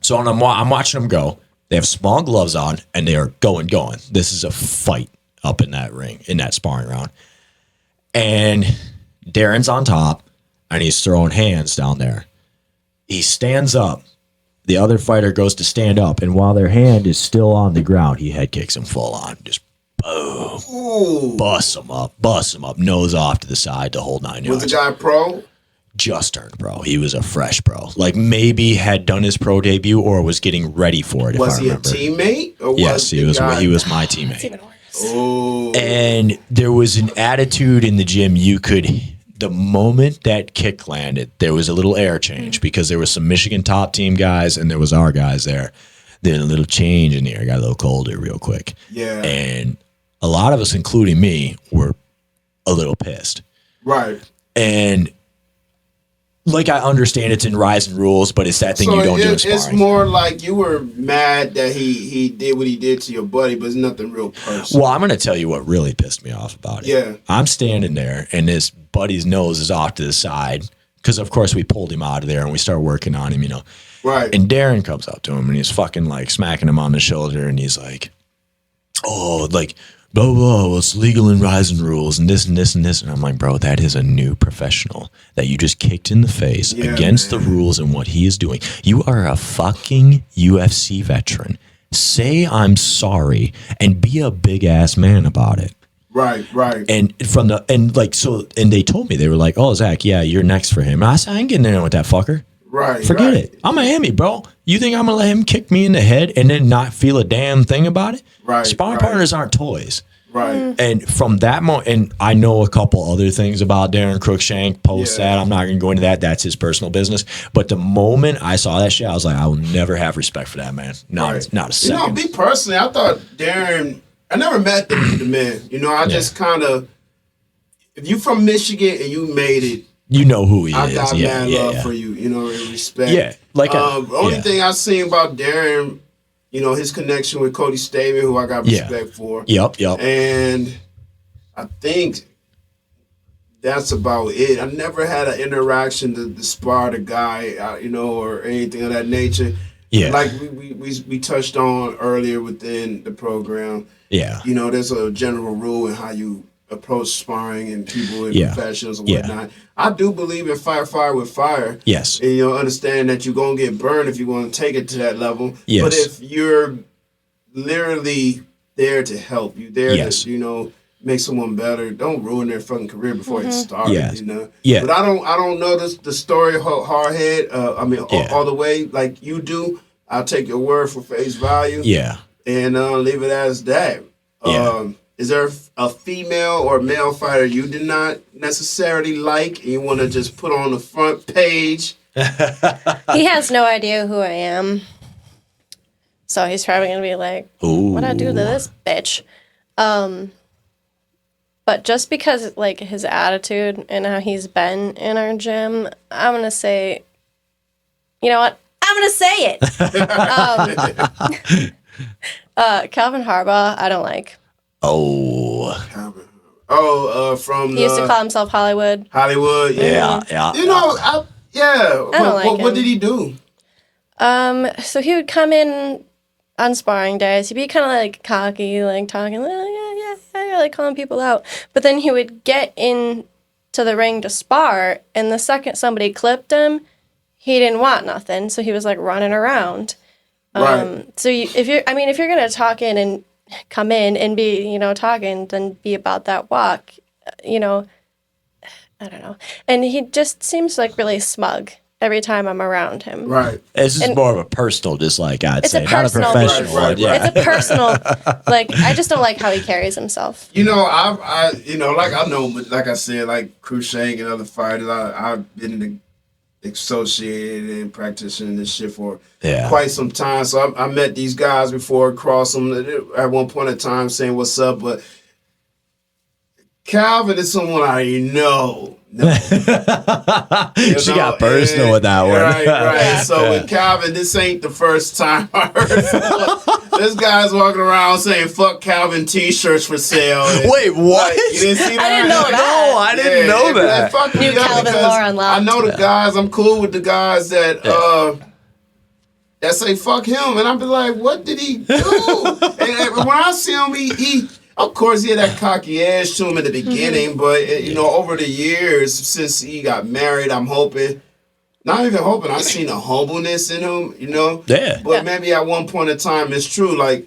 so I'm watching them go. They have small gloves on, and they are going. This is a fight up in that ring, in that sparring round. And Darren's on top, and he's throwing hands down there. He stands up. The other fighter goes to stand up, and while their hand is still on the ground, he head kicks him full on. Just boom. Ooh. Bust him up, nose off to the side to hold 9 yards. Was the guy pro? Just turned pro. He was a fresh pro. Maybe had done his pro debut or was getting ready for it. Was he a teammate? Or yes, he was my teammate. Even worse. Oh. And there was an attitude in the gym. The moment that kick landed, there was a little air change because there was some Michigan top team guys and there was our guys there. Then a little change in the air, got a little colder real quick. Yeah. And a lot of us, including me, were a little pissed. Right. And I understand it's in Ryzen rules, but it's that thing you don't do in sparring. It's more like you were mad that he did what he did to your buddy, but it's nothing real personal. Well, I'm going to tell you what really pissed me off about it. Yeah. I'm standing there, and this buddy's nose is off to the side because, of course, we pulled him out of there, and we start working on him, Right. And Darren comes up to him, and he's fucking, smacking him on the shoulder, and he's like, oh, blah, blah, it's legal in Ryzen rules and this and this and this. And I'm like, bro, that is a new professional that you just kicked in the face against the rules and what he is doing. You are a fucking UFC veteran. Say I'm sorry and be a big ass man about it. Right. And and they told me, they were like, "Oh, Zach, yeah, you're next for him." And I said, "I ain't getting in with that fucker. Right. Forget it. I'm Miami, bro. You think I'm gonna let him kick me in the head and then not feel a damn thing about it? Right. Sparring partners aren't toys." Right. And from that moment, and I know a couple other things about Darren Cruikshank post that. I'm not going to go into that. That's his personal business. But the moment I saw that shit, I was like, I will never have respect for that man. Not a second. You know, me personally, I thought Darren, I never met the man. You know, I just kind of, if you from Michigan and you made it, you know who he is. I got mad love for you, you know, and respect. Yeah. Like only thing I've seen about Darren, you know, his connection with Cody Stamen, who I got respect for. Yep. And I think that's about it. I never had an interaction to spar the guy, you know, or anything of that nature. Yeah. Like we touched on earlier within the program. Yeah. You know, there's a general rule in how you approach sparring and people and professionals and whatnot. I do believe in fire with fire. Yes. And, you know, understand that you're going to get burned if you're going to take it to that level. Yes. But if you're literally there to help, you there to, you know, make someone better, don't ruin their fucking career before it started, you know? Yeah. But I don't know the story hard head, all the way like you do. I'll take your word for face value. Yeah. And leave it as that. Yeah. Is there a female or male fighter you did not necessarily like and you want to just put on the front page? He has no idea who I am. So he's probably going to be like, what'd I do to this bitch? But just because, like, his attitude and how he's been in our gym, I'm going to say, you know what? I'm going to say it. Calvin Harbaugh, I don't like. From he used to call himself Hollywood. Yeah. You know, I don't like him. What did he do? So he would come in on sparring days. He'd be kind of like cocky, like talking, like calling people out. But then he would get in to the ring to spar, and the second somebody clipped him, he didn't want nothing. So he was like running around. Right. So if you're gonna talk in and come in and be, you know, talking, then be about that walk, you know. I don't know. And he just seems like really smug every time I'm around him. Right. It's just more of a personal dislike, I'd say. Not a personal professional one. Yeah. It's a personal, like, I just don't like how he carries himself. You know, I you know, like I said, like Cruikshank and other fighters, I've been associated and practicing this shit for quite some time. So I met these guys before, crossed them at one point in time saying what's up, but Calvin is someone I know. She got personal with that one. Right. Yeah. So with Calvin, this ain't the first time I heard this guy's walking around saying "fuck Calvin" T-shirts for sale. Wait, what? You didn't see that? I didn't know that. No, I didn't know that. Fuck New Calvin lore unlocked. I know the guys. I'm cool with the guys that that say "fuck him," and I'm be like, "What did he do?" and when I see him, he of course, he had that cocky edge to him in the beginning, but, you know, over the years, since he got married, I'm hoping, not even hoping, I've seen a humbleness in him, you know? Yeah. But maybe at one point in time, it's true. Like,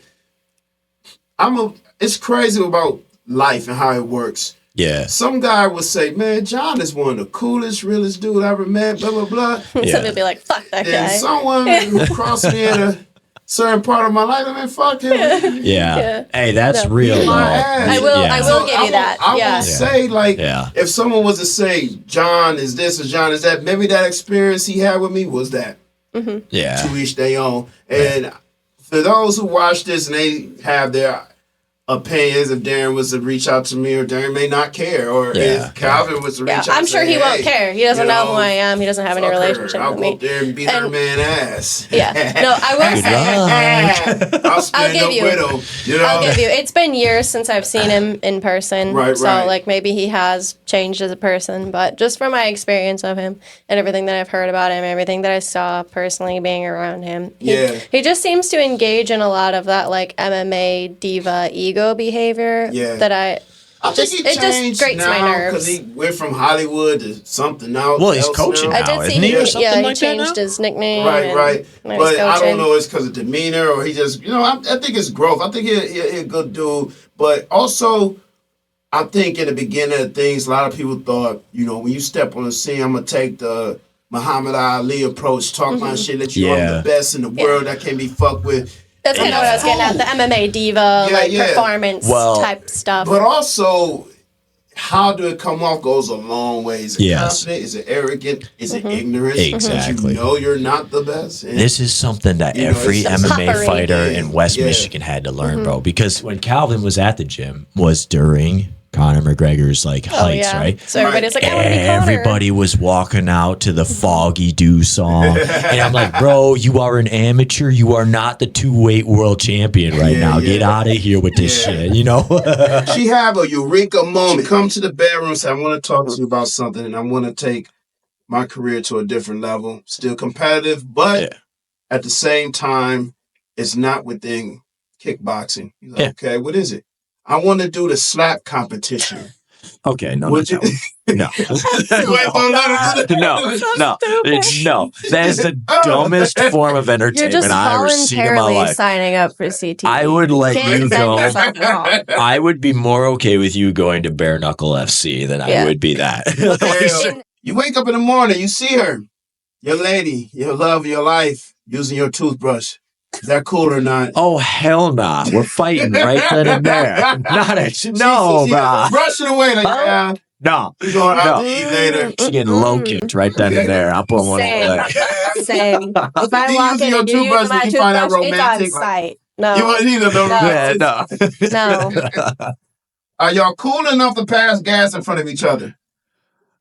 it's crazy about life and how it works. Yeah. Some guy would say, man, John is one of the coolest, realest dude I ever met, blah, blah, blah. Some would be like, fuck that guy. And someone who crossed me at a certain part of my life, I mean, fuck him. Yeah. Hey, that's real. I will give you that. I will say, like, if someone was to say, John is this or John is that, maybe that experience he had with me was that. Mm-hmm. Yeah. To each their own. And for those who watch this and they have their opinions, if Darren was to reach out to me, or Darren may not care, or if Calvin was to reach out, I'm sure he won't care. He doesn't know who I am. He doesn't have any relationship with me. I'll go up there and beat her man ass. Yeah. No, I will say. I'll give you. I'll give you. It's been years since I've seen him in person. Right. Like, maybe he has changed as a person, but just from my experience of him and everything that I've heard about him, everything that I saw personally being around him, he just seems to engage in a lot of that, like, MMA diva ego behavior that I think he changed grates my nerves because he went from Hollywood to something else. Well, he's coaching now, isn't he, or something like that now? He changed his nickname. Right. But I don't know, it's because of demeanor or he just, you know, I think it's growth. I think he's a good dude, but also I think in the beginning of things, a lot of people thought, when you step on the scene, I'm gonna take the Muhammad Ali approach, talk my shit, let you know I'm the best in the world, that can't be fucked with. That's kind of what I was getting at, the MMA diva, performance type stuff. But also, how do it come off goes a long way. Is it confident? Is it arrogant? Is it ignorant? Exactly. You're not the best. And, this is something that every MMA fighter in West Michigan had to learn, bro. Because when Calvin was at the gym, was during Conor McGregor's heights, right? So everybody's like, I want to be Conor. Everybody was walking out to the Foggy Dew song. And I'm like, bro, you are an amateur. You are not the 2-weight world champion right now. Get out of here with this shit, She have a eureka moment. Come to the bedroom and say, I want to talk to you about something, and I want to take my career to a different level. Still competitive, but at the same time, it's not within kickboxing. Okay, what is it? I want to do the slap competition. Okay, no. Would you? No. No. That is the dumbest form of entertainment I ever seen in my life. You're just voluntarily signing up for CTE. I would let you go. Wrong. I would be more okay with you going to Bare Knuckle FC than I would be that. You wake up in the morning, you see her, your lady, your love, your life, using your toothbrush. Is that cool or not? Oh, hell nah. We're fighting right then and there. No, bro. Brush it away. No. We're going out to eat later. She's getting low kicked right then and there. I'll put one on there. Same. If I walk in and you use my toothbrush, it's on sight. No. You want either No. Are y'all cool enough to pass gas in front of each other?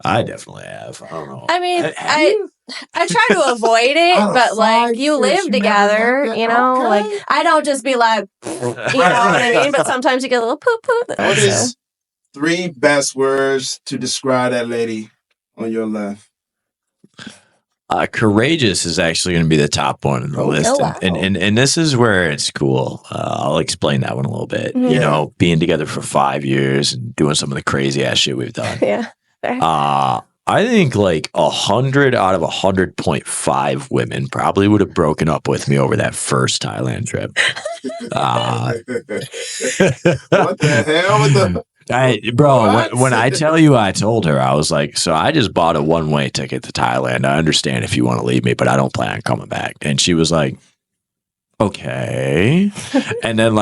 I definitely have. I don't know. I mean, I try to avoid it, but you live together, I don't just be like, you know what I mean? But sometimes you get a little poop. What is 3 best words to describe that lady on your left? Courageous is actually going to be the top one on the list. Wow. And this is where it's cool. I'll explain that one a little bit. Mm-hmm. Being together for 5 years and doing some of the crazy ass shit we've done. Yeah. I think 100 out of 100.5 women probably would have broken up with me over that first Thailand trip. What the hell? When I tell you, I told her, I was like, so I just bought a 1-way ticket to Thailand. I understand if you want to leave me, but I don't plan on coming back. And she was like, okay. And then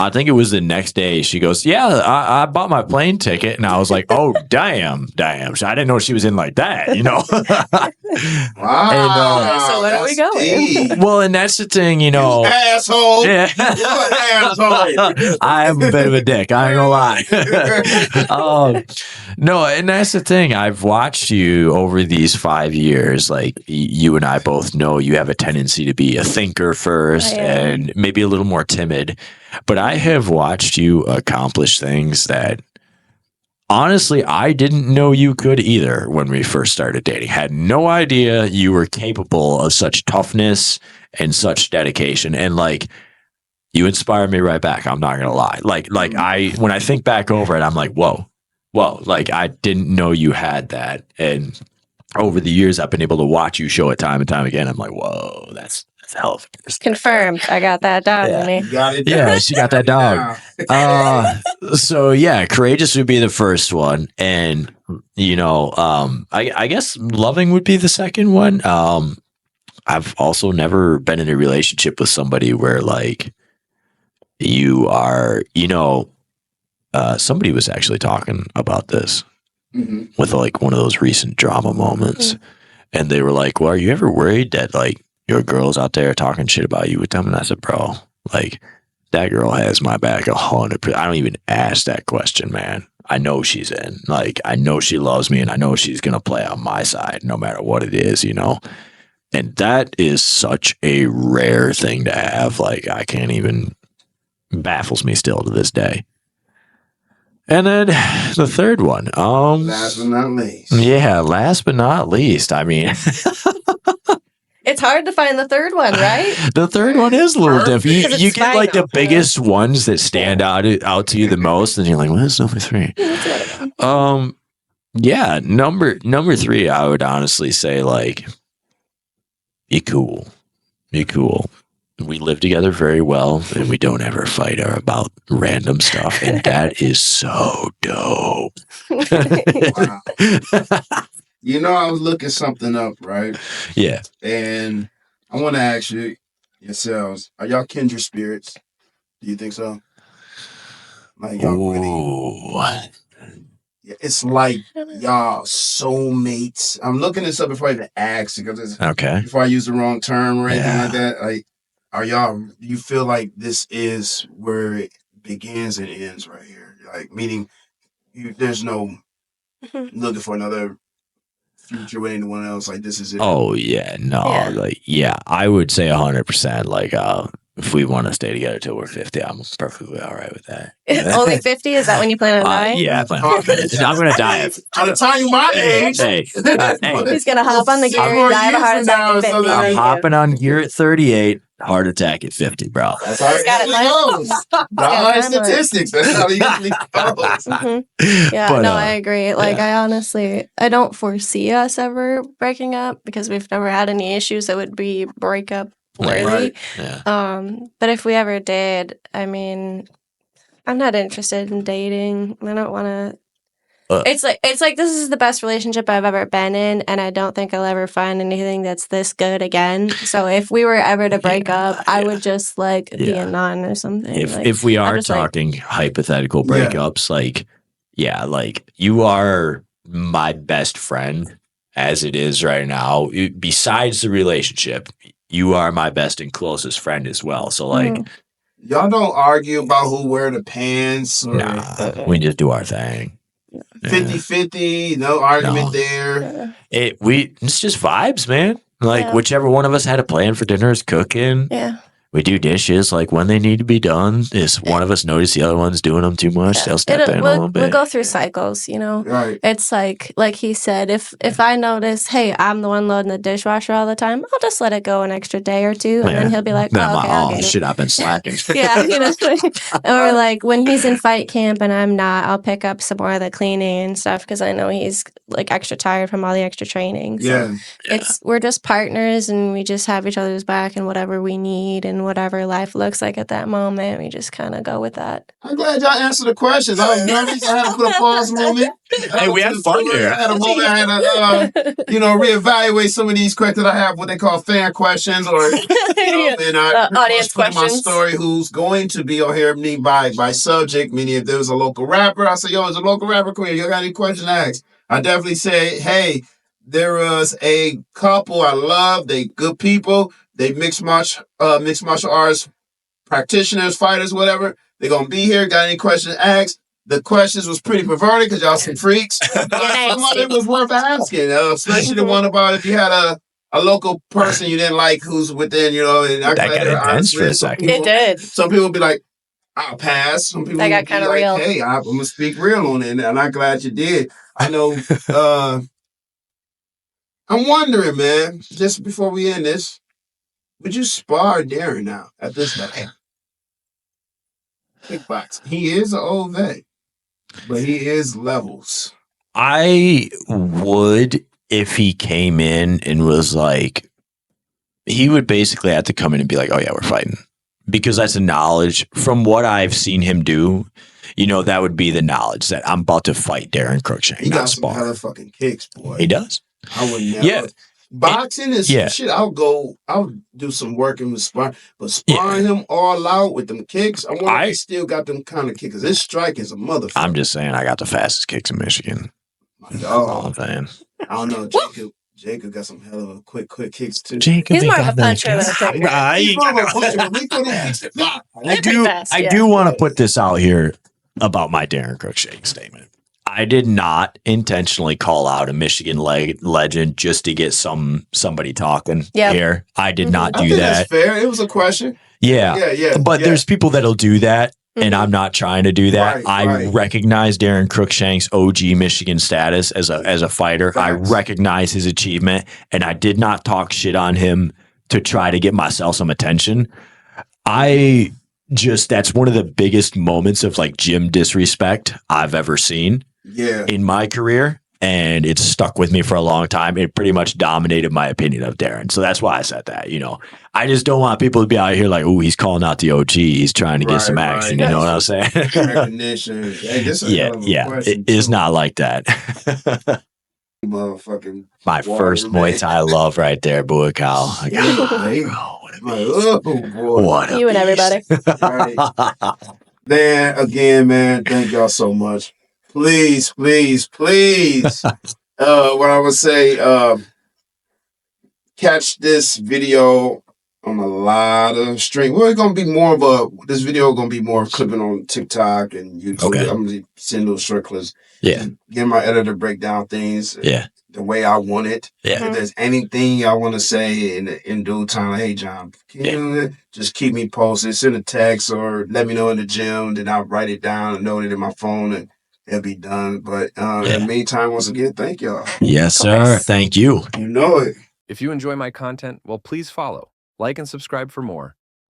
I think it was the next day. She goes, yeah, I bought my plane ticket. And I was like, oh, damn. So I didn't know she was in like that, Wow. And, so when are we going? Well, and that's the thing, You asshole. Yeah. You're an asshole. I'm a bit of a dick. I ain't gonna lie. No, and that's the thing. I've watched you over these 5 years. You and I both know you have a tendency to be a thinker first and maybe a little more timid. But I have watched you accomplish things that, honestly, I didn't know you could either when we first started dating. Had no idea you were capable of such toughness and such dedication. And you inspired me right back. I'm not gonna lie. When I think back over it, I'm like, whoa. I didn't know you had that. And over the years, I've been able to watch you show it time and time again. I'm like, whoa, that's hell of a confirmed. I got that dog in me. You got it down. Yeah, she got that dog. So yeah, courageous would be the first one, and I guess loving would be the second one. I've also never been in a relationship with somebody where you are, somebody was actually talking about this with one of those recent drama moments, and they were like, "Well, are you ever worried that your girl's out there talking shit about you with them?" And I said, bro, that girl has my back 100%. I don't even ask that question, man. I know she's in. I know she loves me, and I know she's going to play on my side no matter what it is, And that is such a rare thing to have. I can't even, baffles me still to this day. And then the third one. Last but not least. Yeah, last but not least. I mean... It's hard to find the third one, right? The third one is a little different. You get the final. biggest ones that stand out to you the most, and you're like, "What's number 3?" Yeah, number 3, I would honestly say be cool. we live together very well, and we don't ever fight about random stuff, and that is so dope. Wow. You know, I was looking something up, right? Yeah. And I want to ask you yourselves, are y'all kindred spirits? Do you think so? Like y'all really? Yeah, it's like y'all soulmates. I'm looking this up before I even ask because before I use the wrong term or anything like that. Like, are y'all? You feel like this is where it begins and ends right here? Like, meaning there's no looking for another future with anyone else. Like, this is it. Oh yeah, no, I would say 100%. Like, if we want to stay together till we're 50, I'm perfectly all right with that. Only 50? Is that when you plan on dying? Yeah, I plan on dying. I'm going to die. By the time you my age. Hey. He's going to hop on the gear and die of a heart attack at 50. I'm hopping on gear at 38, heart attack at 50, bro. That's how it goes. Statistics. That's how it usually goes. Yeah, but, I agree. Like, I don't foresee us ever breaking up because we've never had any issues that would be breakup worthy. Right. Yeah. But if we ever did, I mean, I'm not interested in dating. I don't want to. It's like this is the best relationship I've ever been in, and I don't think I'll ever find anything that's this good again. So if we were ever to break up, I would just be a nun or something. If we are talking hypothetical breakups, like you are my best friend as it is right now. Besides the relationship, you are my best and closest friend as well. So y'all don't argue about who wear the pants. Or we just do our thing. 50-50, no argument there. It's just vibes, man. Like whichever one of us had a plan for dinner is cooking. Yeah. We do dishes when they need to be done. If one of us notice the other one's doing them too much, they'll step in a little bit. We'll go through cycles, you know. Right. It's like he said, if I notice, hey, I'm the one loading the dishwasher all the time, I'll just let it go an extra day or two, and then he'll be like, shit, I've been slacking. Yeah, you know. Or like when he's in fight camp and I'm not, I'll pick up some more of the cleaning and stuff because I know he's extra tired from all the extra training. So we're just partners and we just have each other's back and whatever we need and whatever life looks like at that moment, we just kind of go with that. I'm glad y'all answered the questions. I was nervous. I had to put a pause moment. Hey, we had fun here. I had a moment. I had to, reevaluate some of these questions. I have what they call fan questions, or audience questions. My story, who's going to be on here, meaning by subject, meaning if there was a local rapper, I say, yo, it's a local rapper queen. You got any questions to ask? I definitely say, hey, there was a couple I love. They good people. They mixed martial arts practitioners, fighters, whatever. They're going to be here. Got any questions to ask? The questions was pretty perverted because y'all some freaks. Some of it was worth asking, especially the one about if you had a local person you didn't like who's within, and that got intense for a second. It did. Some people be like, I'll pass. Some people got kind of like, real. hey, I'm going to speak real on it, and I'm glad you did. I know. I'm wondering, man, just before we end this, would you spar Darren now at this level? Kickboxing. He is an old vet, but he is levels. I would if he came in and was like, he would basically have to come in and be like, oh yeah, we're fighting. Because that's a knowledge from what I've seen him do. That would be the knowledge that I'm about to fight Darren Cruikshank. He got some hella fucking kicks, boy. He does. I would never. Yeah. Boxing is shit. I'll do some working with sparring, but sparring him all out with them kicks, I wonder if he still got them kind of kicks. His strike is a motherfucker. I'm just saying, I got the fastest kicks in Michigan. My dog. All I'm saying. I don't know, Jacob got some hell of a quick kicks too. He's more of a puncher than a kicker. He's more of a puncher, but we couldn't I do want to put this out here about my Darren Cruikshank statement. I did not intentionally call out a Michigan legend just to get somebody talking here. I did not do that. That's fair. It was a question. Yeah. But there's people that'll do that, and I'm not trying to do that. I recognize Darren Cruikshank's OG Michigan status as a fighter. Facts. I recognize his achievement, and I did not talk shit on him to try to get myself some attention. That's one of the biggest moments of gym disrespect I've ever seen. Yeah. In my career, and it's stuck with me for a long time. It pretty much dominated my opinion of Darren. So that's why I said that, you know. I just don't want people to be out here like, oh, he's calling out the OG. He's trying to get some action. You know what I'm saying? Recognition. Hey, this is a hell of a question, it is not like that. Motherfucking my first Muay Thai love right there, boy, Kyle. Like, oh, boy. What you and everybody. Man, again, man, thank y'all so much. Please, please, please. What I would say, catch this video on a lot of stream. Well, it's gonna be more of this video gonna be more clipping on TikTok and YouTube. Okay. I'm gonna send those short clips. Yeah. Get my editor to break down things. Yeah. The way I want it. Yeah. If there's anything I want to say in due time, like, hey John, can you just keep me posted, send a text or let me know in the gym, then I'll write it down and note it in my phone and it'll be done. But in the meantime, once again, thank y'all. Yes, sir. Thank you. You know it. If you enjoy my content, well, please follow, like, and subscribe for more.